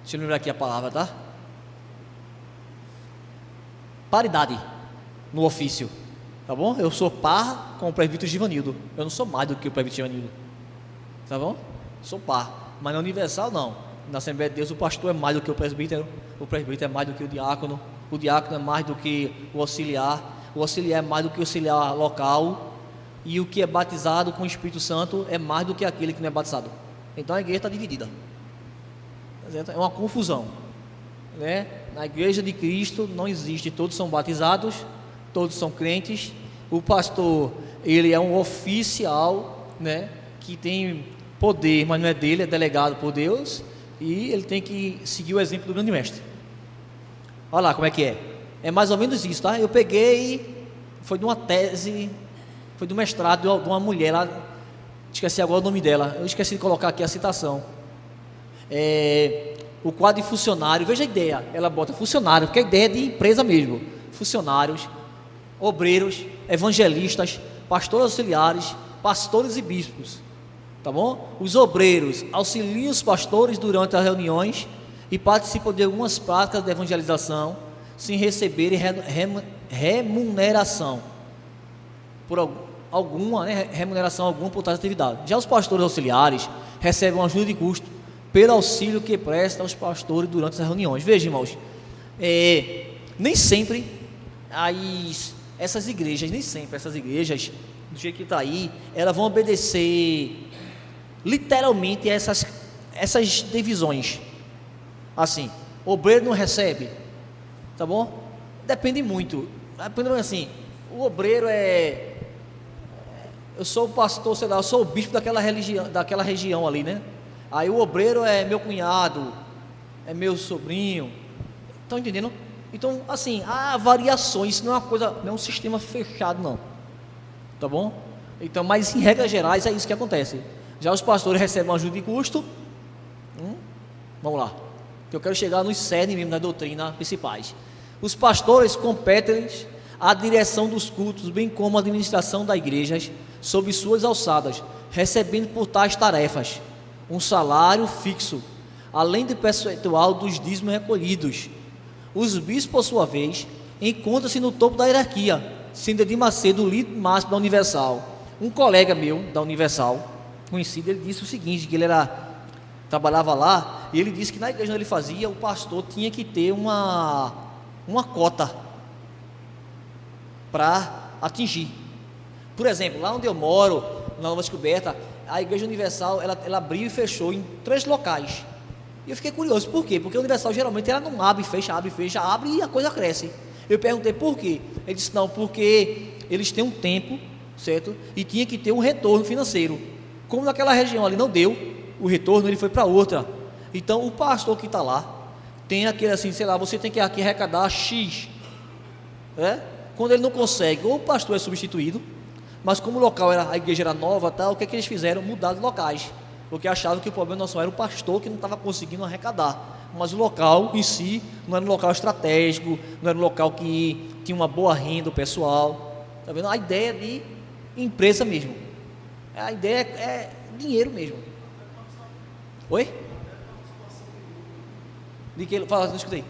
deixa eu lembrar aqui a palavra, tá? paridade no ofício, tá bom? Eu sou par com o presbítero Givanildo, eu não sou mais do que o presbítero Givanildo, tá bom? Sou par, mas na Universal não. Na Assembleia de Deus o pastor é mais do que o presbítero é mais do que o diácono é mais do que o auxiliar é mais do que o auxiliar local, e o que é batizado com o Espírito Santo é mais do que aquele que não é batizado. Então a igreja está dividida, é uma confusão, né? Na igreja de Cristo não existe, todos são batizados, todos são crentes. O pastor, ele é um oficial, né, que tem poder, mas não é dele, é delegado por Deus, e ele tem que seguir o exemplo do grande mestre. Olha lá como é que é. É mais ou menos isso, tá? Eu peguei, foi de uma tese, foi do mestrado de uma mulher lá, esqueci agora o nome dela, eu esqueci de colocar aqui a citação. O quadro de funcionário, veja a ideia, ela bota funcionário, porque a ideia é de empresa mesmo. Funcionários, obreiros, evangelistas, pastores auxiliares, pastores e bispos, tá bom? Os obreiros auxiliam os pastores durante as reuniões e participam de algumas práticas de evangelização sem receberem remuneração por alguma, né, remuneração alguma por tais atividades. Já os pastores auxiliares recebem uma ajuda de custo pelo auxílio que presta aos pastores durante as reuniões. Veja, irmãos, nem sempre essas igrejas, do jeito que está aí, elas vão obedecer literalmente a essas divisões. Assim, o obreiro não recebe, tá bom? Depende muito. Assim, o obreiro eu sou o pastor, sei lá, eu sou o bispo daquela região ali, né? Aí o obreiro é meu cunhado, é meu sobrinho. Estão entendendo? Então, assim, há variações, isso não é uma coisa, não é um sistema fechado, não. Tá bom? Então, mas em regras gerais é isso que acontece. Já os pastores recebem uma ajuda de custo. Vamos lá, que eu quero chegar nos cerne mesmo, nas doutrinas principais. Os pastores competem à direção dos cultos, bem como a administração das igrejas, sob suas alçadas, recebendo por tais tarefas um salário fixo, além do percentual dos dízimos recolhidos. Os bispos, por sua vez, encontram-se no topo da hierarquia, sendo de Macedo o líder máximo da Universal. Um colega meu da Universal, conhecido, ele disse o seguinte, que ele trabalhava lá, e ele disse que na igreja onde ele fazia, o pastor tinha que ter uma cota para atingir. Por exemplo, lá onde eu moro, na Nova Descoberta, a Igreja Universal, ela abriu e fechou em 3 locais. E eu fiquei curioso, por quê? Porque a Universal geralmente ela não abre e fecha, abre e a coisa cresce. Eu perguntei por quê? Ele disse, não, porque eles têm um tempo, certo? E tinha que ter um retorno financeiro. Como naquela região ali não deu o retorno, ele foi para outra. Então o pastor que está lá, tem aquele assim, sei lá, você tem que aqui arrecadar X. Quando ele não consegue, ou o pastor é substituído, mas como o local a igreja era nova, tal, o que eles fizeram? Mudar de locais, porque achavam que o problema não só era o pastor que não estava conseguindo arrecadar, mas o local em si não era um local estratégico, não era um local que tinha uma boa renda pessoal. Tá vendo? A ideia de empresa mesmo, a ideia é dinheiro mesmo. Oi? De que fala, não escutei.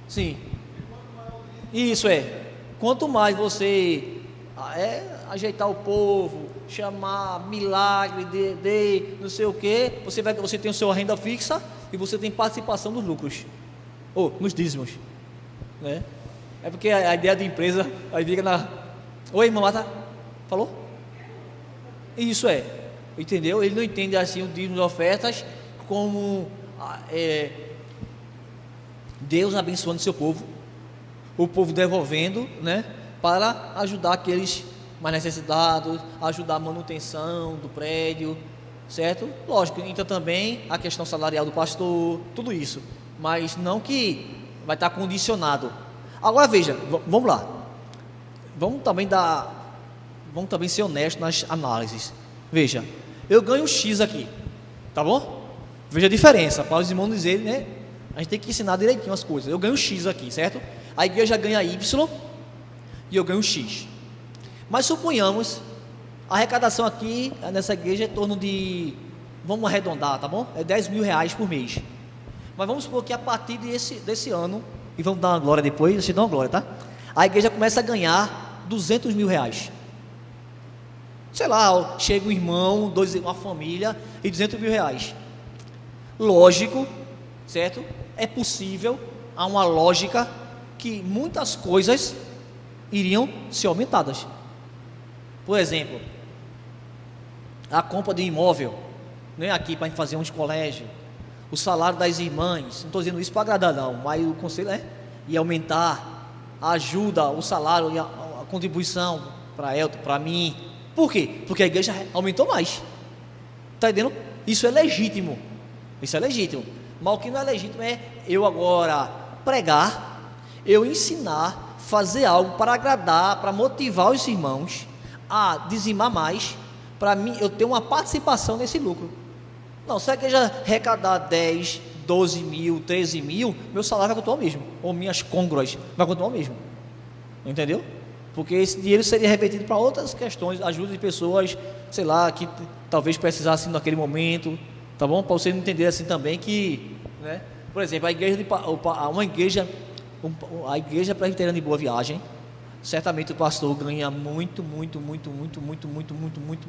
Sim. Isso quanto mais você ajeitar o povo, chamar milagre de não sei o que, você tem a sua renda fixa e você tem participação nos lucros, ou nos dízimos, né? É porque a ideia de empresa aí fica na... Oi, mamata? Falou? Isso entendeu? Ele não entende assim o dízimo de ofertas como Deus abençoando seu povo, o povo devolvendo, né, para ajudar aqueles mais necessitados, ajudar a manutenção do prédio, certo? Lógico, então também a questão salarial do pastor, tudo isso, mas não que vai estar condicionado. Agora veja, vamos lá, vamos também ser honestos nas análises. Veja, eu ganho X aqui, tá bom? Veja a diferença, para os irmãos dizerem, né? A gente tem que ensinar direitinho as coisas. Eu ganho X aqui, certo? A igreja ganha Y e eu ganho X. Mas suponhamos, a arrecadação aqui nessa igreja é em torno de, vamos arredondar, tá bom? É 10 mil reais por mês. Mas vamos supor que a partir desse ano, e vamos dar uma glória depois, vocês dão uma glória, tá? A igreja começa a ganhar 200 mil reais. Sei lá, chega um irmão, uma família e 200 mil reais. Lógico, certo? É possível, há uma lógica que muitas coisas iriam ser aumentadas. Por exemplo, a compra de imóvel, né, aqui para fazer uns colégios, o salário das irmãs, não estou dizendo isso para agradar não, mas o conselho ia aumentar a ajuda, o salário e a contribuição para Elton, para mim. Por quê? Porque a igreja aumentou mais. Está entendendo? Isso é legítimo. Isso é legítimo. Mas o que não é legítimo é eu agora pregar, eu ensinar, fazer algo para agradar, para motivar os irmãos a dizimar mais, para mim eu ter uma participação nesse lucro. Não, se a igreja arrecadar 10, 12 mil, 13 mil, meu salário vai continuar o mesmo, ou minhas congruas vai continuar o mesmo, entendeu? Porque esse dinheiro seria revertido para outras questões, ajuda de pessoas, sei lá, que talvez precisassem naquele momento, tá bom? Para você não entender assim também que, né? Por exemplo, a igreja presbiteriana de Boa Viagem, certamente o pastor ganha muito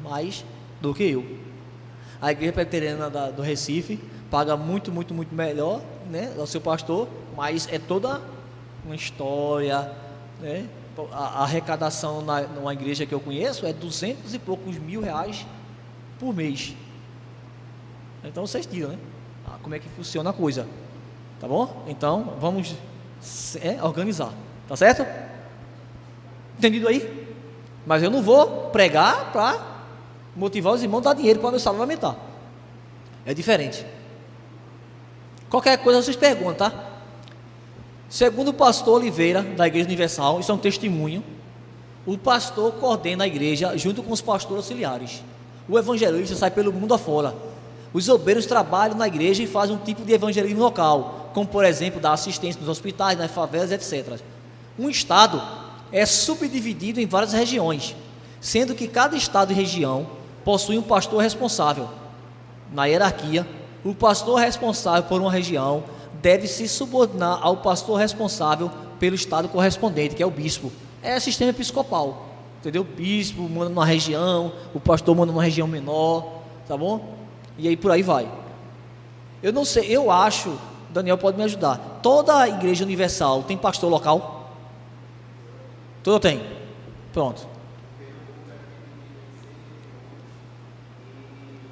mais do que eu. A igreja presbiteriana do Recife paga muito melhor, né, ao seu pastor, mas é toda uma história, né? A arrecadação numa igreja que eu conheço é 200 e poucos mil reais por mês. Então vocês tiram, né? Como é que funciona a coisa, tá bom? Então vamos organizar, tá certo? Entendido aí? Mas eu não vou pregar para motivar os irmãos a dar dinheiro para meu salário aumentar. É diferente. Qualquer coisa vocês perguntam, tá? Segundo o pastor Oliveira, da Igreja Universal, isso é um testemunho, o pastor coordena a igreja junto com os pastores auxiliares. O evangelista sai pelo mundo afora. Os obreiros trabalham na igreja e fazem um tipo de evangelismo local, como por exemplo, dar assistência nos hospitais, nas favelas, etc. Um estado é subdividido em várias regiões, sendo que cada estado e região possui um pastor responsável. Na hierarquia, o pastor responsável por uma região deve se subordinar ao pastor responsável pelo estado correspondente, que é o bispo. É sistema episcopal, entendeu? O bispo manda numa região, o pastor manda numa região menor, tá bom? E aí por aí vai. Eu não sei, eu acho, Daniel pode me ajudar, toda a igreja universal tem pastor local? Toda tem? Pronto.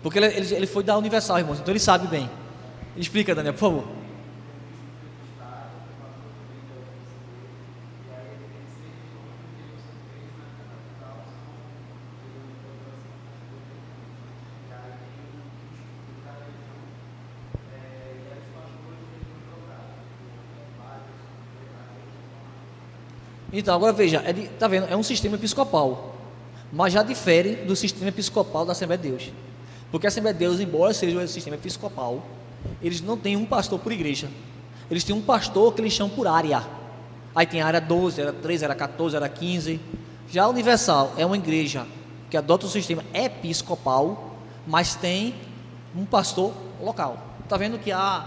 Porque ele foi da Universal, irmãos, então ele sabe bem. Explica, Daniel, por favor. Então, agora veja, tá vendo? É um sistema episcopal, mas já difere do sistema episcopal da Assembleia de Deus. Porque a Assembleia de Deus, embora seja um sistema episcopal, eles não têm um pastor por igreja. Eles têm um pastor que eles chamam por área. Aí tem a área 12, área 13, área 14, área 15. Já a Universal é uma igreja que adota o sistema episcopal, mas tem um pastor local. Está vendo que há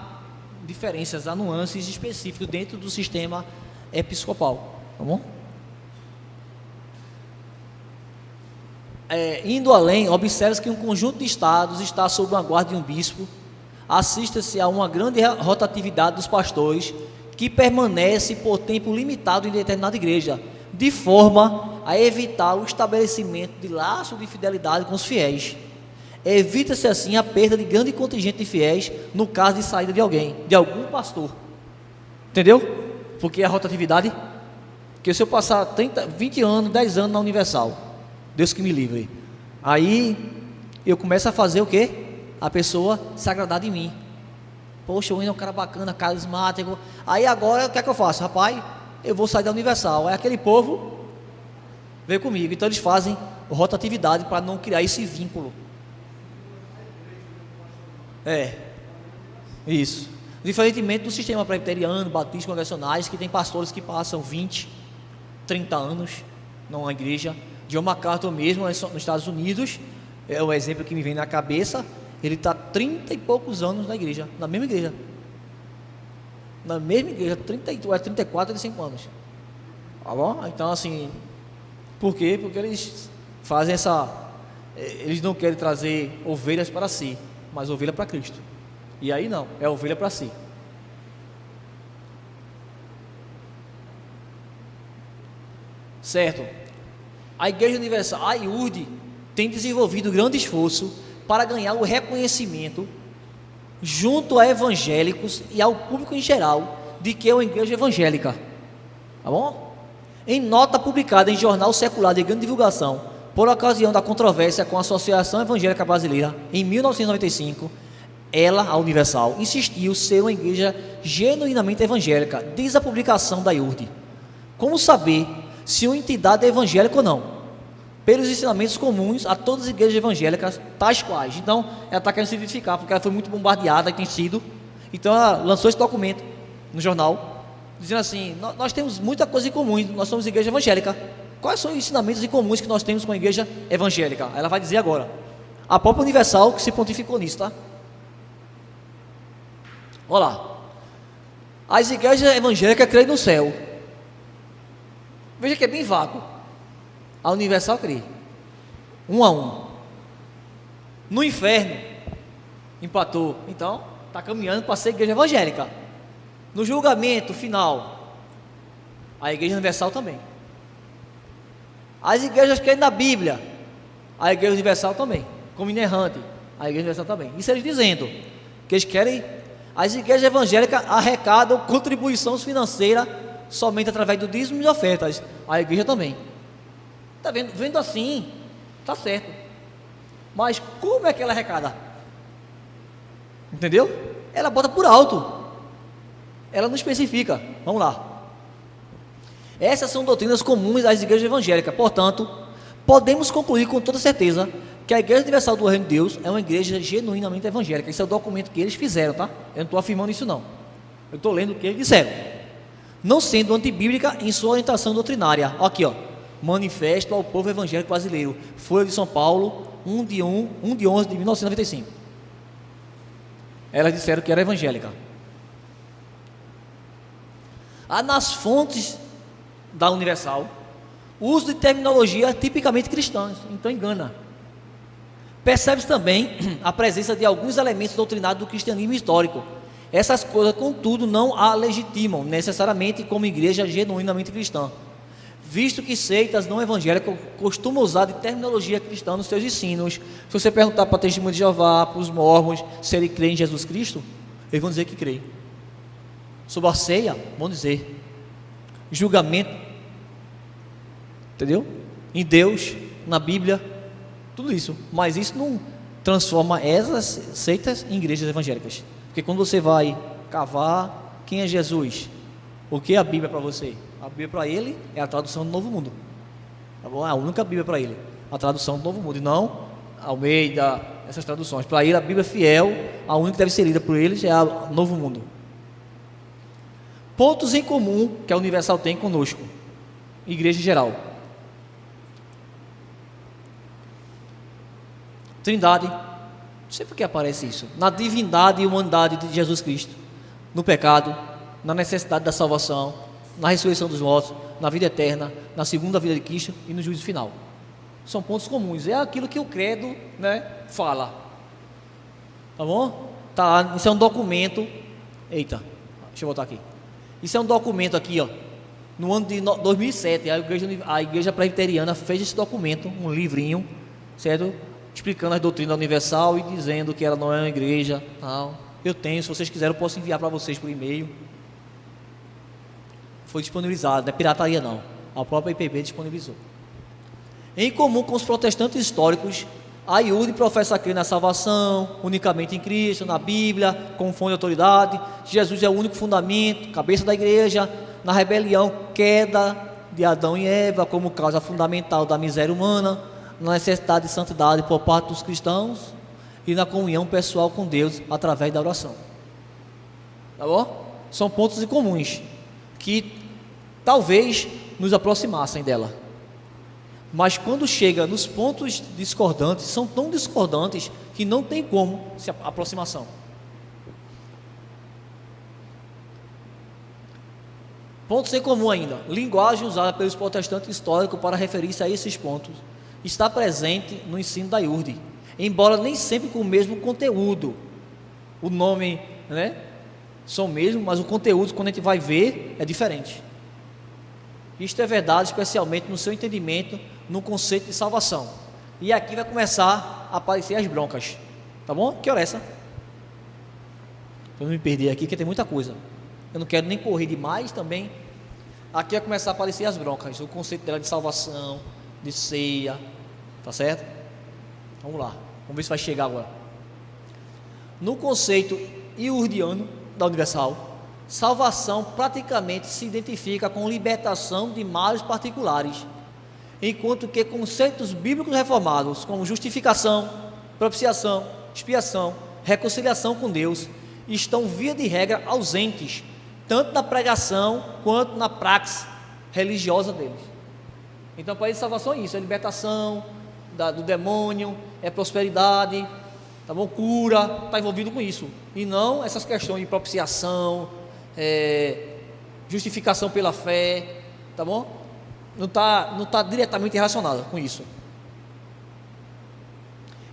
diferenças, há nuances específicas dentro do sistema episcopal. Tá bom? Indo além, observa-se que um conjunto de estados está sob a guarda de um bispo. Assista-se a uma grande rotatividade dos pastores que permanece por tempo limitado em determinada igreja, de forma a evitar o estabelecimento de laço de fidelidade com os fiéis. Evita-se assim a perda de grande contingente de fiéis no caso de saída de alguém, de algum pastor. Entendeu? Porque a rotatividade, que se eu passar 30, 20 anos, 10 anos na Universal, Deus que me livre, aí eu começo a fazer o quê? A pessoa se agradar de mim. Poxa, o Wayne é um cara bacana, carismático. Aí agora o que é que eu faço? Rapaz, eu vou sair da Universal. Aí aquele povo veio comigo. Então eles fazem rotatividade para não criar esse vínculo. Isso. Diferentemente do sistema presbiteriano, batista, congregacionais, que tem pastores que passam 20, 30 anos numa igreja. John MacArthur mesmo, nos Estados Unidos, é o exemplo que me vem na cabeça. Ele está 30 e poucos anos na igreja, na mesma igreja. na mesma igreja, 34, 35 anos. Tá bom? Então, assim, por quê? Porque eles fazem eles não querem trazer ovelhas para si, mas ovelha para Cristo. E aí não, é ovelha para si. Certo? A Igreja Universal, a IURD, tem desenvolvido grande esforço para ganhar o reconhecimento junto a evangélicos e ao público em geral de que é uma igreja evangélica. Tá bom? Em nota publicada em jornal secular de grande divulgação, por ocasião da controvérsia com a Associação Evangélica Brasileira, em 1995, ela, a Universal, insistiu ser uma igreja genuinamente evangélica, diz a publicação da IURD. Como saber se uma entidade é evangélica ou não? Pelos ensinamentos comuns a todas as igrejas evangélicas, tais quais. Então, ela está querendo se identificar, porque ela foi muito bombardeada e tem sido. Então, ela lançou esse documento no jornal, dizendo assim: nós temos muita coisa em comum, nós somos igreja evangélica. Quais são os ensinamentos em comuns que nós temos com a igreja evangélica? Ela vai dizer agora. A própria Universal que se pontificou nisso, tá? Olha lá. As igrejas evangélicas creem no céu. Veja que é bem vago. A Universal crê. 1 a 1. No inferno, empatou. Então, está caminhando para ser igreja evangélica. No julgamento final, a Igreja Universal também. As igrejas creem na Bíblia, a Igreja Universal também. Como inerrante, a Igreja Universal também. Isso eles dizendo que eles querem. As igrejas evangélicas arrecadam contribuição financeira somente através do dízimo e ofertas. A igreja também. Está vendo? Vendo assim, está certo. Mas como é que ela arrecada? Entendeu? Ela bota por alto. Ela não especifica. Vamos lá. Essas são doutrinas comuns às igrejas evangélicas. Portanto, podemos concluir com toda certeza que a Igreja Universal do Reino de Deus é uma igreja genuinamente evangélica. Esse é o documento que eles fizeram, tá? Eu não estou afirmando isso não. Eu estou lendo o que eles disseram. Não sendo antibíblica em sua orientação doutrinária. Aqui, ó. Manifesto ao povo evangélico brasileiro. Folha de São Paulo, 1 de 11 de 1995. Elas disseram que era evangélica. Há nas fontes da Universal o uso de terminologia tipicamente cristã, então engana. Percebe-se também a presença de alguns elementos doutrinários do cristianismo histórico. Essas coisas, contudo, não a legitimam necessariamente como igreja genuinamente cristã, visto que seitas não evangélicas costumam usar de terminologia cristã nos seus ensinos. Se você perguntar para a Testemunha de Jeová, para os mormons, se ele crê em Jesus Cristo, eles vão dizer que crê. Sobre a ceia, vão dizer. Julgamento, entendeu? Em Deus, na Bíblia, tudo isso. Mas isso não transforma essas seitas em igrejas evangélicas. Porque quando você vai cavar, quem é Jesus? O que é a Bíblia para você? A Bíblia para ele é a tradução do Novo Mundo. Tá bom? É a única Bíblia para ele. A tradução do Novo Mundo. E não Almeida, essas traduções. Para ele, a Bíblia fiel, a única que deve ser lida por eles é a Novo Mundo. Pontos em comum que a Universal tem conosco, igreja em geral. Trindade, não sei por que aparece isso. Na divindade e humanidade de Jesus Cristo, no pecado, na necessidade da salvação, na ressurreição dos mortos, na vida eterna, na segunda vida de Cristo e no juízo final. São pontos comuns, é aquilo que o credo, né, fala. Tá bom? Tá, isso é um documento. Eita, deixa eu voltar aqui. Isso é um documento aqui, ó. No ano de 2007, a igreja presbiteriana fez esse documento, um livrinho, certo? Explicando as doutrinas universal e dizendo que ela não é uma igreja, tal. Eu tenho, se vocês quiserem, eu posso enviar para vocês por e-mail. Foi disponibilizado, não é pirataria não. A própria IPB disponibilizou. Em comum com os protestantes históricos, a IURD professa crer na salvação, unicamente em Cristo, na Bíblia, como fonte de autoridade. Jesus é o único fundamento, cabeça da igreja. Na rebelião, queda de Adão e Eva como causa fundamental da miséria humana, na necessidade de santidade por parte dos cristãos e na comunhão pessoal com Deus através da oração. Tá bom? São pontos comuns que talvez nos aproximassem dela. Mas quando chega nos pontos discordantes, são tão discordantes que não tem como se aproximação. Pontos em comum ainda. Linguagem usada pelos protestantes históricos para referir-se a esses pontos está presente no ensino da IURD, embora nem sempre com o mesmo conteúdo. O nome, né, são o mesmo, mas o conteúdo, quando a gente vai ver, é diferente. Isto é verdade, especialmente no seu entendimento no conceito de salvação. E aqui vai começar a aparecer as broncas. Tá bom? Que hora é essa? Para não me perder aqui, que tem muita coisa. Eu não quero nem correr demais também. Aqui vai começar a aparecer as broncas. O conceito dela de salvação, de ceia. Tá certo? Vamos lá. Vamos ver se vai chegar agora. No conceito iurdiano da Universal, salvação praticamente se identifica com libertação de males particulares, enquanto que conceitos bíblicos reformados, como justificação, propiciação, expiação, reconciliação com Deus, estão via de regra ausentes, tanto na pregação quanto na praxe religiosa deles. Então, para eles, salvação é isso: é libertação do demônio, é prosperidade, tá bom? Cura, está envolvido com isso, e não essas questões de propiciação, justificação pela fé, tá bom? Não está diretamente relacionada com isso.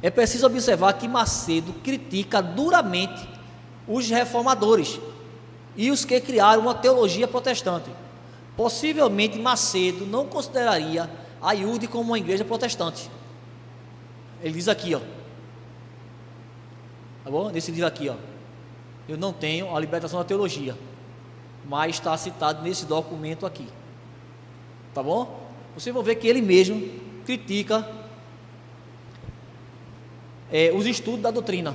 É preciso observar que Macedo critica duramente os reformadores e os que criaram uma teologia protestante. Possivelmente Macedo não consideraria a IURD como uma igreja protestante. Ele diz aqui, ó, tá bom? Nesse livro aqui, ó, eu não tenho a libertação da teologia, mas está citado nesse documento aqui, tá bom? Vocês vão ver que ele mesmo critica os estudos da doutrina.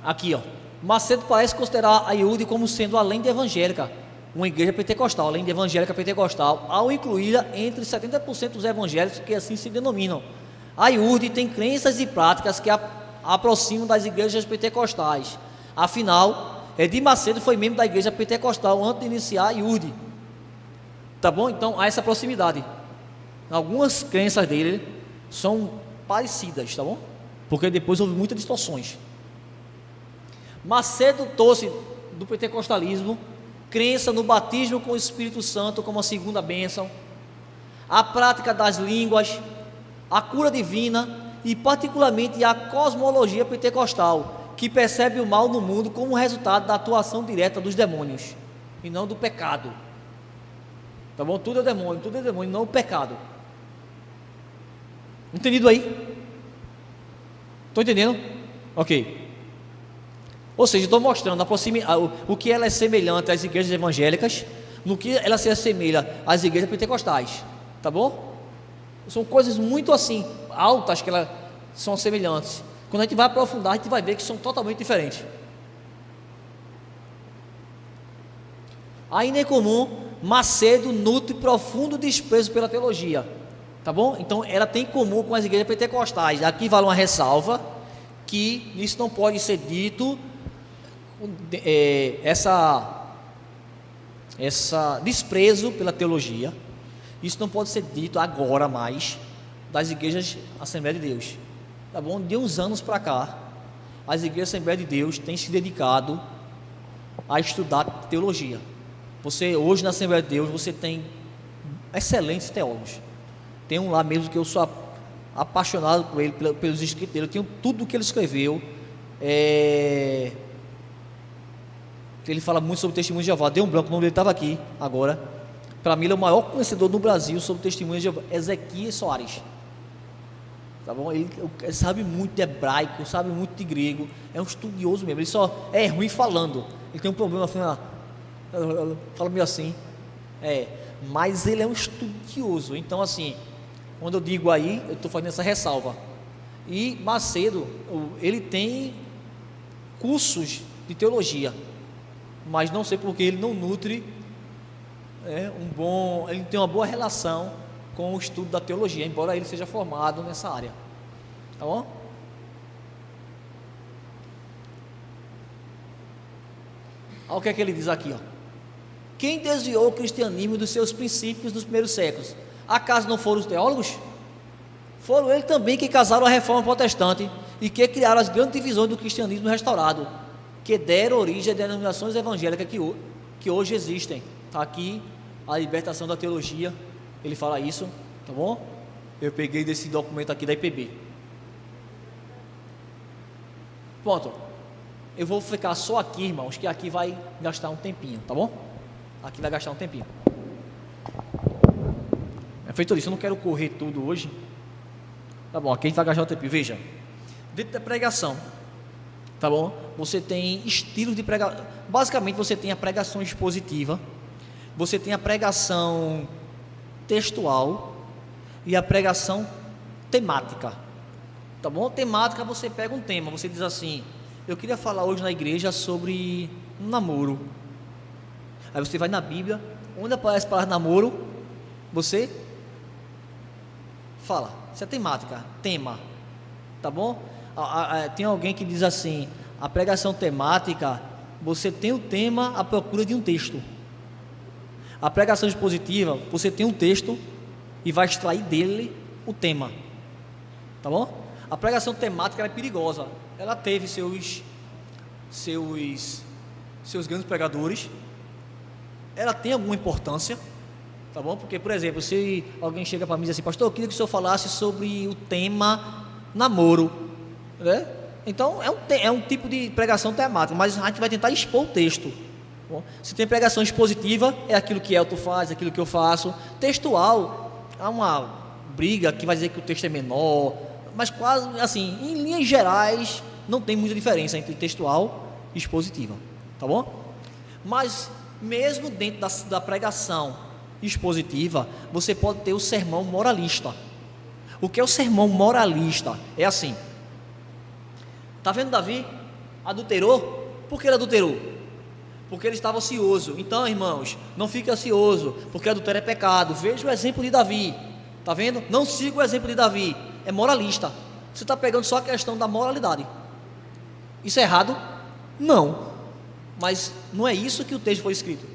Aqui, ó, Macedo parece considerar a IURD como sendo, além de evangélica, uma igreja pentecostal, além de evangélica pentecostal, ao incluí-la entre 70% dos evangélicos que assim se denominam. A IURD tem crenças e práticas que a aproximam das igrejas pentecostais. Afinal, Edir Macedo foi membro da igreja pentecostal antes de iniciar a IURD. Tá bom? Então há essa proximidade. Algumas crenças dele são parecidas, tá bom? Porque depois houve muitas distorções. Macedo trouxe do pentecostalismo crença no batismo com o Espírito Santo como a segunda bênção, a prática das línguas, a cura divina e particularmente a cosmologia pentecostal, que percebe o mal no mundo como resultado da atuação direta dos demônios e não do pecado. Tá bom? Tudo é demônio, não o pecado. Entendido aí? Estão entendendo? Ok. Ou seja, estou mostrando o que ela é semelhante às igrejas evangélicas, no que ela se assemelha às igrejas pentecostais. Tá bom? São coisas muito assim, altas, que elas são semelhantes. Quando a gente vai aprofundar, a gente vai ver que são totalmente diferentes. Ainda é comum, Macedo nutre profundo desprezo pela teologia. Tá bom? Então ela tem em comum com as igrejas pentecostais. Aqui vale uma ressalva, que isso não pode ser dito, essa desprezo pela teologia, isso não pode ser dito agora mais das igrejas Assembleia de Deus. Tá bom? De uns anos para cá, as igrejas Assembleia de Deus têm se dedicado a estudar teologia. Você hoje na Assembleia de Deus você tem excelentes teólogos. Tem um lá mesmo que eu sou apaixonado por ele, pelos escritos dele. Eu tenho tudo o que ele escreveu. Ele fala muito sobre o testemunho de Jeová. Deu um branco, o nome dele estava aqui agora. Para mim ele é o maior conhecedor no Brasil sobre o testemunho de Jeová, Ezequias Soares. Tá bom? Ele sabe muito de hebraico, sabe muito de grego. É um estudioso mesmo. Ele só é ruim falando. Ele tem um problema assim, fala meio assim. Mas ele é um estudioso. Então assim, quando eu digo aí, eu estou fazendo essa ressalva. E Macedo, ele tem cursos de teologia, mas não sei porque ele não nutre ele tem uma boa relação com o estudo da teologia, embora ele seja formado nessa área. Tá bom? Olha o que é que ele diz aqui, ó. Quem desviou o cristianismo dos seus princípios nos primeiros séculos? Acaso não foram os teólogos? Foram eles também que causaram a reforma protestante e que criaram as grandes divisões do cristianismo restaurado, que deram origem a denominações evangélicas que hoje existem. Está aqui A Libertação da Teologia, ele fala isso, tá bom? Eu peguei desse documento aqui da IPB. Pronto. Eu vou ficar só aqui, irmãos, que aqui vai gastar um tempinho, tá bom? Aqui vai gastar um tempinho. É feito isso, eu não quero correr tudo hoje. Tá bom, aqui a gente vai gastar um tempinho. Veja, dentro da pregação, tá bom? Você tem estilos de pregação. Basicamente, você tem a pregação expositiva, você tem a pregação textual e a pregação temática, tá bom? Temática, você pega um tema, você diz assim: eu queria falar hoje na igreja sobre namoro. Aí você vai na Bíblia, onde aparece a palavra namoro, você fala. Isso é temática, tema, tá bom? Tem alguém que diz assim: a pregação temática, você tem o tema à procura de um texto. A pregação expositiva, você tem um texto e vai extrair dele o tema, tá bom? A pregação temática ela é perigosa. Ela teve seus grandes pregadores. Ela tem alguma importância, tá bom? Porque, por exemplo, se alguém chega para mim e diz assim: pastor, eu queria que o senhor falasse sobre o tema namoro, né? Então é um tipo de pregação temática, mas a gente vai tentar expor o texto. Bom, se tem pregação expositiva, é aquilo que Elton faz, aquilo que eu faço. Textual, há uma briga que vai dizer que o texto é menor, mas quase assim, em linhas gerais, não tem muita diferença entre textual e expositiva, tá bom? Mas mesmo dentro da pregação expositiva, você pode ter o sermão moralista. O que é o sermão moralista? É assim: tá vendo Davi? Adulterou? Por que ele adulterou? Porque ele estava ocioso. Então, irmãos, não fique ocioso, porque adultério é pecado. Veja o exemplo de Davi, tá vendo? Não siga o exemplo de Davi, é moralista. Você está pegando só a questão da moralidade. Isso é errado? Não, mas não é isso que o texto foi escrito,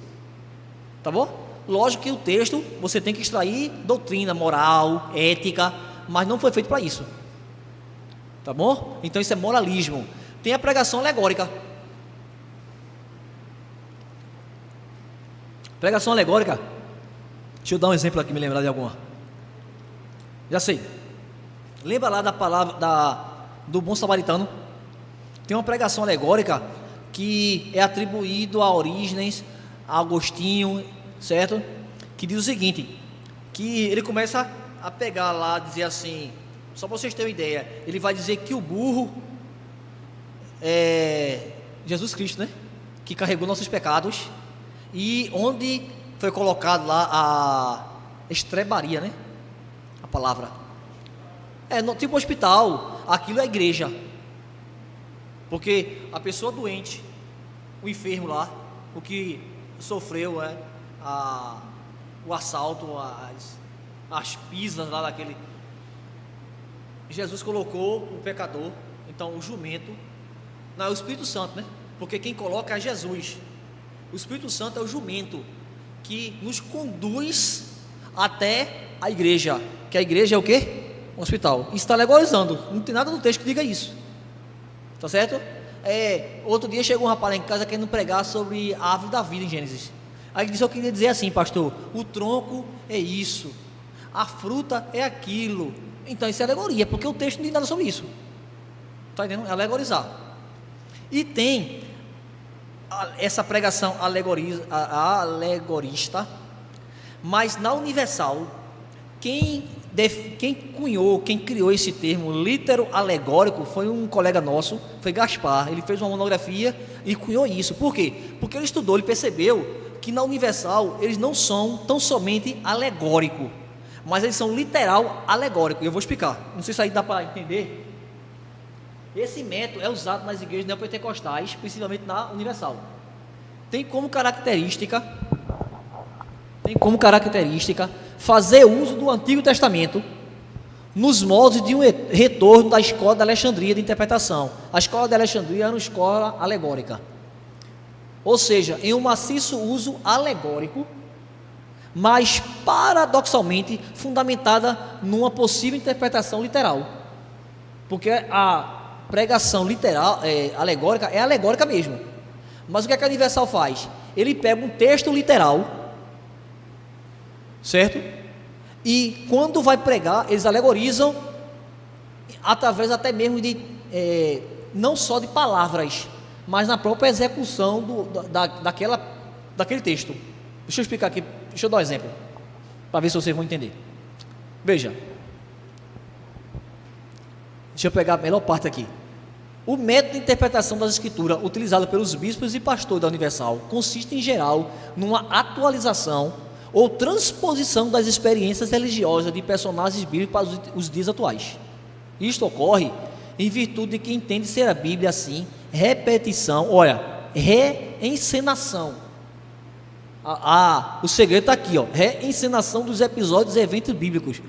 tá bom? Lógico que o texto, você tem que extrair doutrina, moral, ética, mas não foi feito para isso, tá bom? Então isso é moralismo. Tem a pregação alegórica. Pregação alegórica, deixa eu dar um exemplo aqui, me lembrar de alguma. Já sei. Lembra lá da palavra do bom samaritano? Tem uma pregação alegórica que é atribuído a Orígenes, a Agostinho, certo? Que diz o seguinte: que ele começa a pegar lá, dizer assim, só para vocês terem uma ideia, ele vai dizer que o burro é Jesus Cristo, né? Que carregou nossos pecados. E onde foi colocado lá a estrebaria, né? A palavra. Tipo hospital, aquilo é igreja. Porque a pessoa doente, o enfermo lá, o que sofreu o assalto, as pisas lá daquele. Jesus colocou o pecador, então o jumento, não é o Espírito Santo, né? Porque quem coloca é Jesus. O Espírito Santo é o jumento que nos conduz até a igreja, que a igreja é o quê? Um hospital. Isso está alegorizando, não tem nada no texto que diga isso, tá certo? Outro dia chegou um rapaz lá em casa querendo pregar sobre a árvore da vida em Gênesis. Aí ele disse: eu queria dizer assim, pastor, o tronco é isso, a fruta é aquilo. Então isso é alegoria, porque o texto não diz nada sobre isso, tá entendendo? É alegorizar. E tem essa pregação alegorista, mas na Universal, quem criou esse termo litero alegórico foi um colega nosso, foi Gaspar. Ele fez uma monografia e cunhou isso. Por quê? Porque ele estudou, ele percebeu que na Universal eles não são tão somente alegórico, mas eles são literal alegórico. E eu vou explicar, não sei se aí dá para entender. Esse método é usado nas igrejas neopentecostais, principalmente na Universal. Tem como característica fazer uso do Antigo Testamento nos moldes de um retorno da escola de Alexandria de interpretação. A escola de Alexandria era uma escola alegórica, ou seja, em um maciço uso alegórico, mas paradoxalmente fundamentada numa possível interpretação literal, porque a pregação literal, alegórica, é alegórica mesmo. Mas o que a Universal faz? Ele pega um texto literal certo? E quando vai pregar, eles alegorizam através até mesmo de, não só de palavras, mas na própria execução daquele texto. Deixa eu explicar aqui, deixa eu dar um exemplo, para ver se vocês vão entender. Veja, deixa eu pegar a melhor parte aqui. O método de interpretação das escrituras utilizado pelos bispos e pastores da Universal consiste, em geral, numa atualização ou transposição das experiências religiosas de personagens bíblicos para os dias atuais. Isto ocorre em virtude de que entende ser a Bíblia assim, repetição, olha, reencenação. O segredo está aqui, ó, reencenação dos episódios e eventos bíblicos.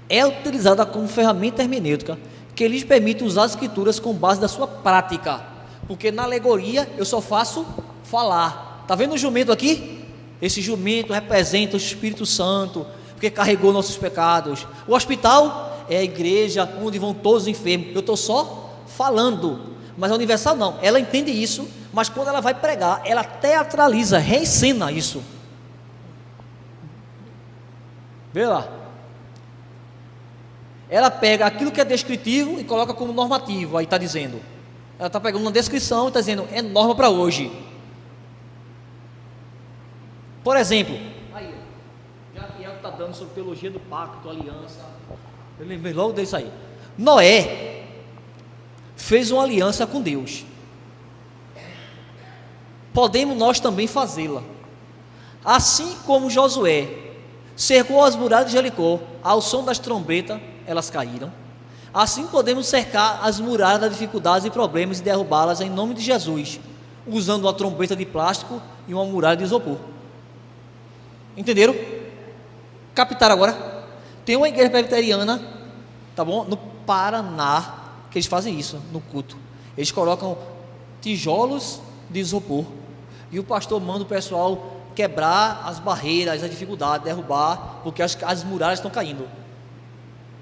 É utilizada como ferramenta hermenêutica que lhes permite usar as escrituras com base da sua prática, porque na alegoria eu só faço falar. Está vendo o jumento aqui? Esse jumento representa o Espírito Santo, porque carregou nossos pecados. O hospital é a igreja onde vão todos os enfermos. Eu estou só falando, mas a Universal não, ela entende isso, mas quando ela vai pregar, ela teatraliza, reencena isso. Vê lá. Ela pega aquilo que é descritivo e coloca como normativo. Aí está dizendo, ela está pegando uma descrição e está dizendo, é norma para hoje. Por exemplo, aí, já que ela está dando sobre teologia do pacto, aliança, eu lembrei logo disso aí. Noé fez uma aliança com Deus. Podemos nós também fazê-la. Assim como Josué cercou as muralhas de Jericó, ao som das trombetas, elas caíram. Assim podemos cercar as muralhas das dificuldades e problemas e derrubá-las em nome de Jesus, usando uma trombeta de plástico e uma muralha de isopor. Entenderam? Captaram agora? Tem uma igreja presbiteriana, tá bom? No Paraná, que eles fazem isso no culto. Eles colocam tijolos de isopor e o pastor manda o pessoal quebrar as barreiras, as dificuldades, derrubar, porque as muralhas estão caindo.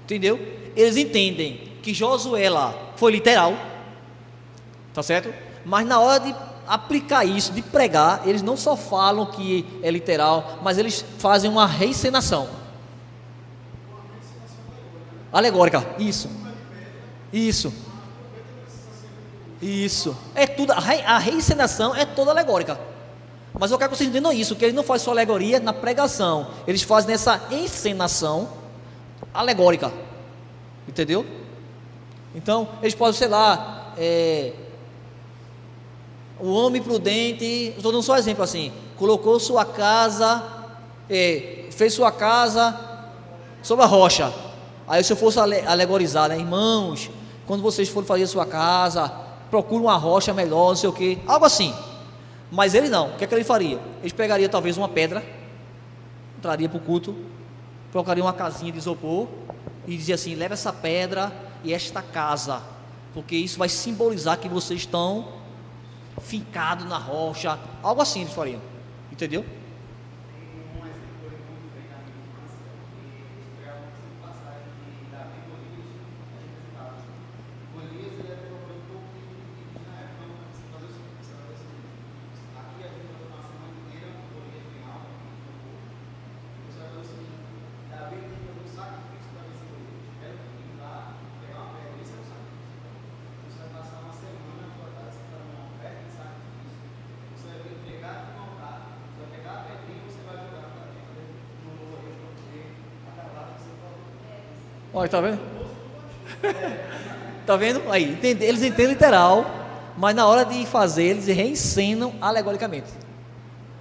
Entendeu? Eles entendem que Josué lá foi literal, tá certo? Mas na hora de aplicar isso, de pregar, eles não só falam que é literal, mas eles fazem uma reencenação alegórica. Isso é tudo, a reencenação é toda alegórica. Mas eu quero que vocês entendam isso, que eles não fazem só alegoria na pregação, eles fazem essa encenação alegórica, entendeu? Então, eles podem, sei lá, o homem prudente, estou dando só um exemplo assim, colocou sua casa, fez sua casa sobre a rocha. Aí se eu fosse alegorizar, né, irmãos, quando vocês forem fazer sua casa, procure uma rocha melhor, não sei o que, algo assim. Mas ele não, o que é que ele faria? Ele pegaria talvez uma pedra, traria para o culto, colocaria uma casinha de isopor e dizia assim, leva essa pedra e esta casa, porque isso vai simbolizar que vocês estão fincados na rocha, algo assim eles fariam, entendeu? Olha, tá vendo? Tá vendo? Aí, eles entendem literal, mas na hora de fazer, eles reencenam alegoricamente.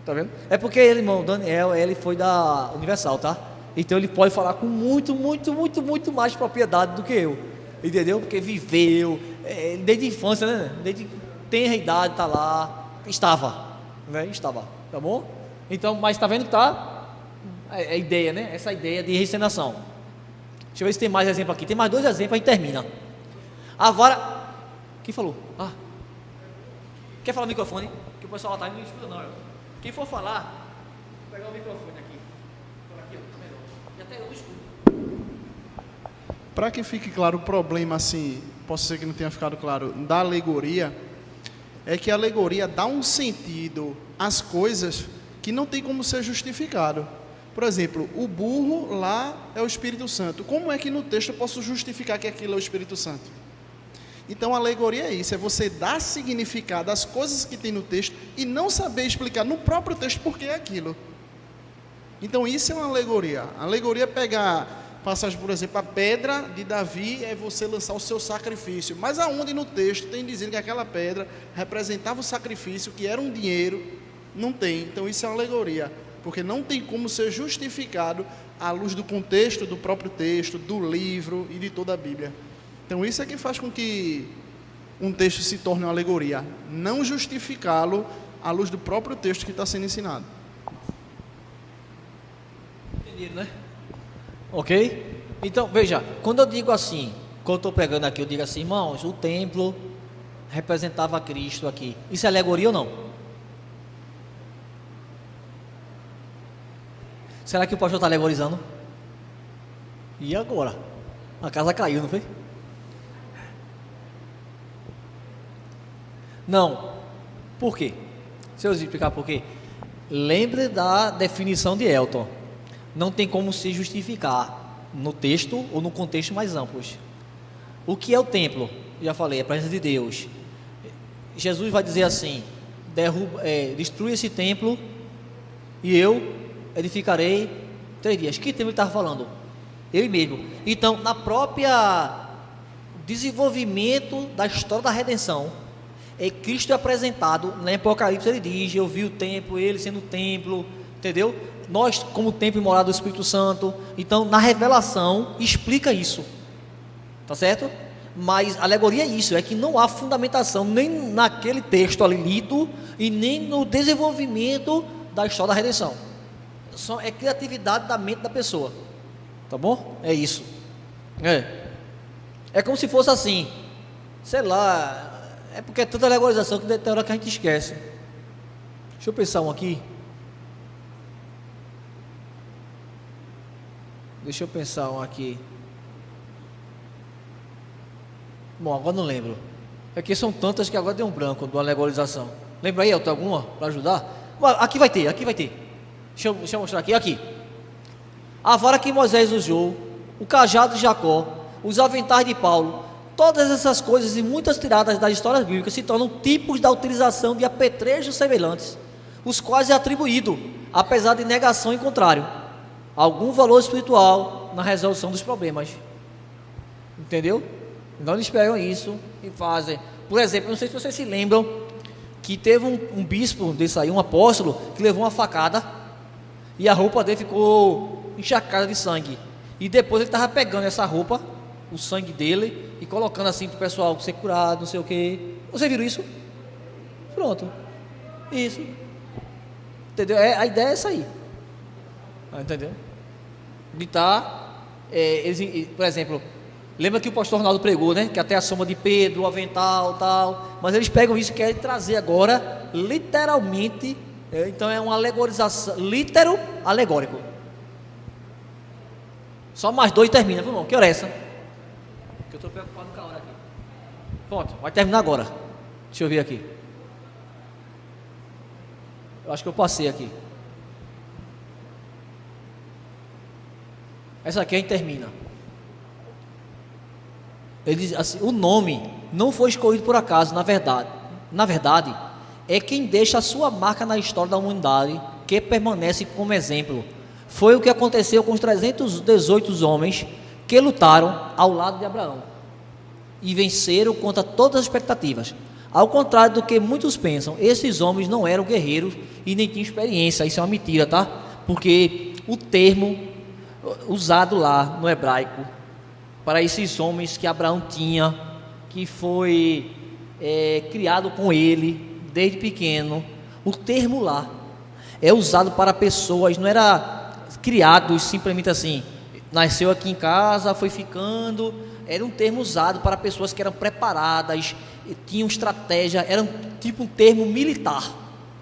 Tá vendo? É porque ele, irmão, Daniel, ele foi da Universal, tá? Então ele pode falar com muito mais propriedade do que eu. Entendeu? Porque viveu, desde a infância, né? Desde tenra idade, tá lá. Estava, né? Estava, tá bom? Então, mas tá vendo que tá a ideia, né? Essa ideia de reencenação. Deixa eu ver se tem mais exemplo aqui. Tem mais 2 exemplos, a gente termina. A vara. Quem falou? Quer falar no microfone? Que o pessoal lá está indo, não escuta não. Quem for falar, vou pegar o microfone aqui. Por aqui, ó, tá melhor. E até eu escuto. Para que fique claro o problema, assim, posso ser que não tenha ficado claro, da alegoria, é que a alegoria dá um sentido às coisas que não tem como ser justificado. Por exemplo, o burro lá é o Espírito Santo. Como é que no texto eu posso justificar que aquilo é o Espírito Santo? Então a alegoria é isso, é você dar significado às coisas que tem no texto e não saber explicar no próprio texto por que é aquilo. Então isso é uma alegoria. A alegoria é pegar passagem, por exemplo, a pedra de Davi é você lançar o seu sacrifício. Mas aonde no texto tem dizendo que aquela pedra representava o sacrifício, que era um dinheiro, não tem. Então isso é uma alegoria, porque não tem como ser justificado à luz do contexto do próprio texto, do livro e de toda a Bíblia. Então isso é que faz com que um texto se torne uma alegoria, não justificá-lo à luz do próprio texto que está sendo ensinado. Entendido, né? Ok? Então, veja, quando eu digo assim, quando eu estou pregando aqui, eu digo assim, irmãos, o templo representava Cristo aqui. Isso é alegoria ou não? Será que o pastor está alegorizando? E agora? A casa caiu, não foi? Não. Por quê? Se eu explicar por quê. Lembre da definição de Elton. Não tem como se justificar no texto ou no contexto mais amplos. O que é o templo? Já falei, é a presença de Deus. Jesus vai dizer assim: destrua esse templo e eu edificarei 3 dias. Que templo ele estava falando? Ele mesmo. Então, na própria desenvolvimento da história da redenção, Cristo é apresentado. Na Apocalipse ele diz: eu vi o templo, ele sendo o templo, entendeu? Nós como templo e morada do Espírito Santo. Então na revelação explica isso, tá certo? Mas a alegoria é isso, é que não há fundamentação nem naquele texto ali lido e nem no desenvolvimento da história da redenção. É criatividade da mente da pessoa, tá bom? É isso. É como se fosse assim, sei lá, é porque é tanta alegorização que tem hora que a gente esquece. Deixa eu pensar um aqui. Bom, agora não lembro. É que são tantas que agora deu um branco de uma alegorização. Lembra aí, tem alguma para ajudar? Aqui vai ter. Deixa eu mostrar aqui. A vara que Moisés usou, o cajado de Jacó, os aventais de Paulo, todas essas coisas e muitas tiradas das histórias bíblicas se tornam tipos da utilização de apetrechos semelhantes, os quais é atribuído, apesar de negação em contrário, algum valor espiritual na resolução dos problemas. Entendeu? Então eles pegam isso e fazem. Por exemplo, não sei se vocês se lembram que teve um bispo desse aí, um apóstolo, que levou uma facada e a roupa dele ficou encharcada de sangue. E depois ele estava pegando essa roupa, o sangue dele, e colocando assim para o pessoal ser curado, não sei o que. Vocês viram isso? Pronto. Isso. Entendeu? A ideia é essa aí. Entendeu? De por exemplo, lembra que o pastor Ronaldo pregou, né? Que até a sombra de Pedro, o avental, tal. Mas eles pegam isso e querem trazer agora, literalmente. Então é uma alegorização, alegórico. Só mais 2 termina. Vamos, que hora é essa? Que eu estou preocupado com a hora aqui. Pronto, vai terminar agora. Deixa eu ver aqui. Eu acho que eu passei aqui. Essa aqui a gente termina. Ele diz assim: o nome não foi escolhido por acaso, na verdade, é quem deixa a sua marca na história da humanidade, que permanece como exemplo. Foi o que aconteceu com os 318 homens que lutaram ao lado de Abraão e venceram contra todas as expectativas. Ao contrário do que muitos pensam, esses homens não eram guerreiros e nem tinham experiência. Isso é uma mentira, tá? Porque o termo usado lá no hebraico para esses homens que Abraão tinha, que foi criado com ele desde pequeno, o termo lá é usado para pessoas, não era criados simplesmente assim, nasceu aqui em casa, foi ficando. Era um termo usado para pessoas que eram preparadas, tinham estratégia, era tipo um termo militar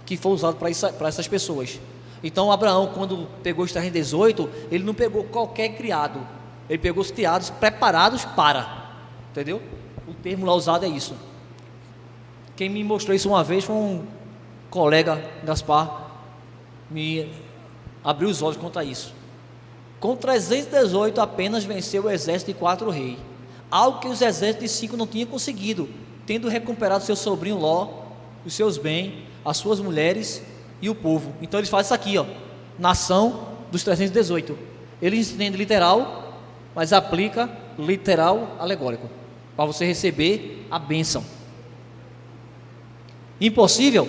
que foi usado para essas pessoas. Então Abraão, quando pegou os 318, ele não pegou qualquer criado, ele pegou os criados preparados para, entendeu? O termo lá usado é isso. Quem me mostrou isso uma vez foi um colega, Gaspar, abriu os olhos quanto a isso. Com 318 apenas venceu o exército de 4 reis, algo que os exércitos de 5 não tinham conseguido, tendo recuperado seu sobrinho Ló, os seus bens, as suas mulheres e o povo. Então eles fazem isso aqui, ó, nação dos 318. Eles entendem literal, mas aplica literal alegórico, para você receber a bênção. Impossível?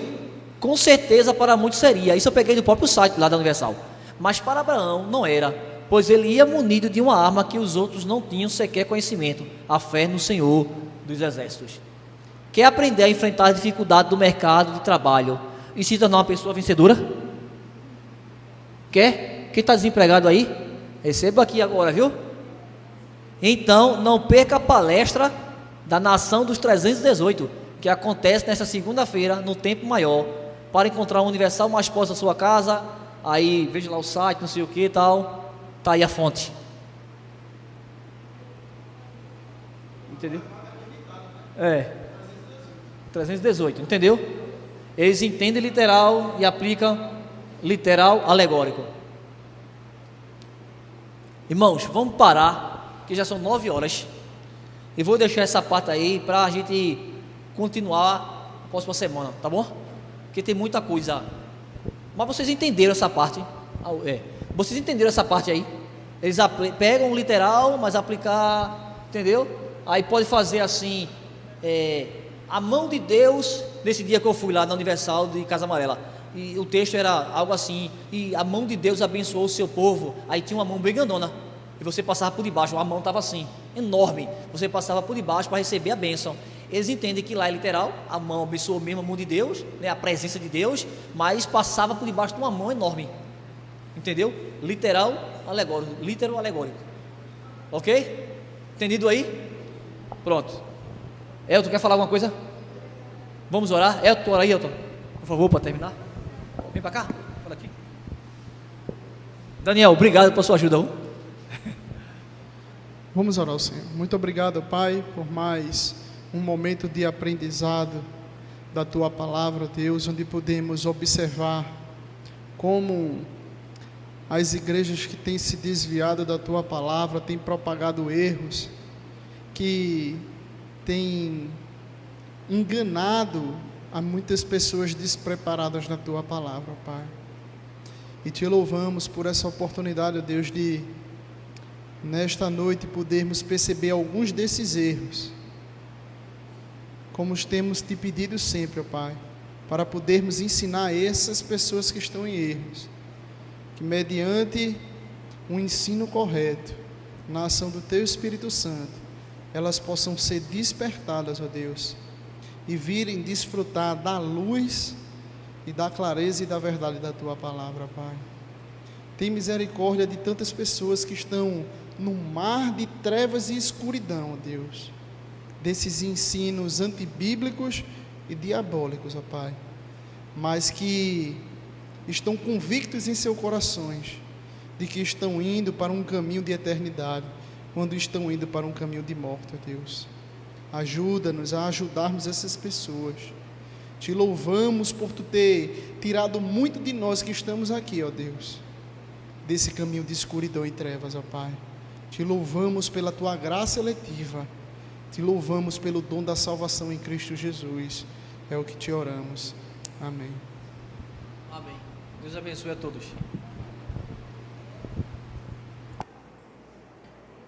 Com certeza para muitos seria. Isso eu peguei do próprio site lá da Universal. Mas para Abraão não era, pois ele ia munido de uma arma que os outros não tinham sequer conhecimento, a fé no Senhor dos Exércitos. Quer aprender a enfrentar as dificuldades do mercado de trabalho e se tornar uma pessoa vencedora? Quer? Quem está desempregado aí? Receba aqui agora, viu? Então, não perca a palestra da Nação dos 318, que acontece nesta segunda-feira, no tempo maior, para encontrar um universal mais próximo da sua casa. Aí, veja lá o site, não sei o que e tal. Está aí a fonte. Entendeu? 318, entendeu? Eles entendem literal e aplicam literal alegórico. Irmãos, vamos parar, que já são 9 horas. E vou deixar essa parte aí para a gente continuar na próxima semana, tá bom? Porque tem muita coisa. Mas vocês entenderam essa parte? Vocês entenderam essa parte aí? Eles pegam o literal, mas aplicar, entendeu? Aí pode fazer assim, a mão de Deus, nesse dia que eu fui lá na Universal de Casa Amarela, e o texto era algo assim, e a mão de Deus abençoou o seu povo. Aí tinha uma mão bem grandona, e você passava por debaixo, a mão estava assim, enorme, você passava por debaixo para receber a bênção. Eles entendem que lá é literal, a mão abençoou mesmo a mão de Deus, né, a presença de Deus, mas passava por debaixo de uma mão enorme, entendeu? Literal alegórico, literal alegórico, ok? Entendido aí? Pronto. Elton, quer falar alguma coisa? Vamos orar? Elton, ora aí, Elton, por favor, para terminar. Vem para cá, olha aqui. Daniel, obrigado por sua ajuda. Vamos orar ao Senhor. Muito obrigado, Pai, por mais um momento de aprendizado da Tua Palavra, Deus, onde podemos observar como as igrejas que têm se desviado da Tua Palavra têm propagado erros, que têm enganado a muitas pessoas despreparadas na Tua Palavra, Pai. E Te louvamos por essa oportunidade, Deus, de nesta noite podermos perceber alguns desses erros, como temos Te pedido sempre, ó Pai, para podermos ensinar essas pessoas que estão em erros, que mediante um ensino correto, na ação do Teu Espírito Santo, elas possam ser despertadas, ó Deus, e virem desfrutar da luz e da clareza e da verdade da Tua Palavra, Pai. Tem misericórdia de tantas pessoas que estão num mar de trevas e escuridão, ó Deus, desses ensinos antibíblicos e diabólicos, ó Pai, mas que estão convictos em seus corações de que estão indo para um caminho de eternidade, quando estão indo para um caminho de morte, ó Deus. Ajuda-nos a ajudarmos essas pessoas. Te louvamos por Tu ter tirado muito de nós que estamos aqui, ó Deus, desse caminho de escuridão e trevas, ó Pai. Te louvamos pela Tua graça eletiva. Te louvamos pelo dom da salvação em Cristo Jesus. É o que Te oramos. Amém. Amém. Deus abençoe a todos.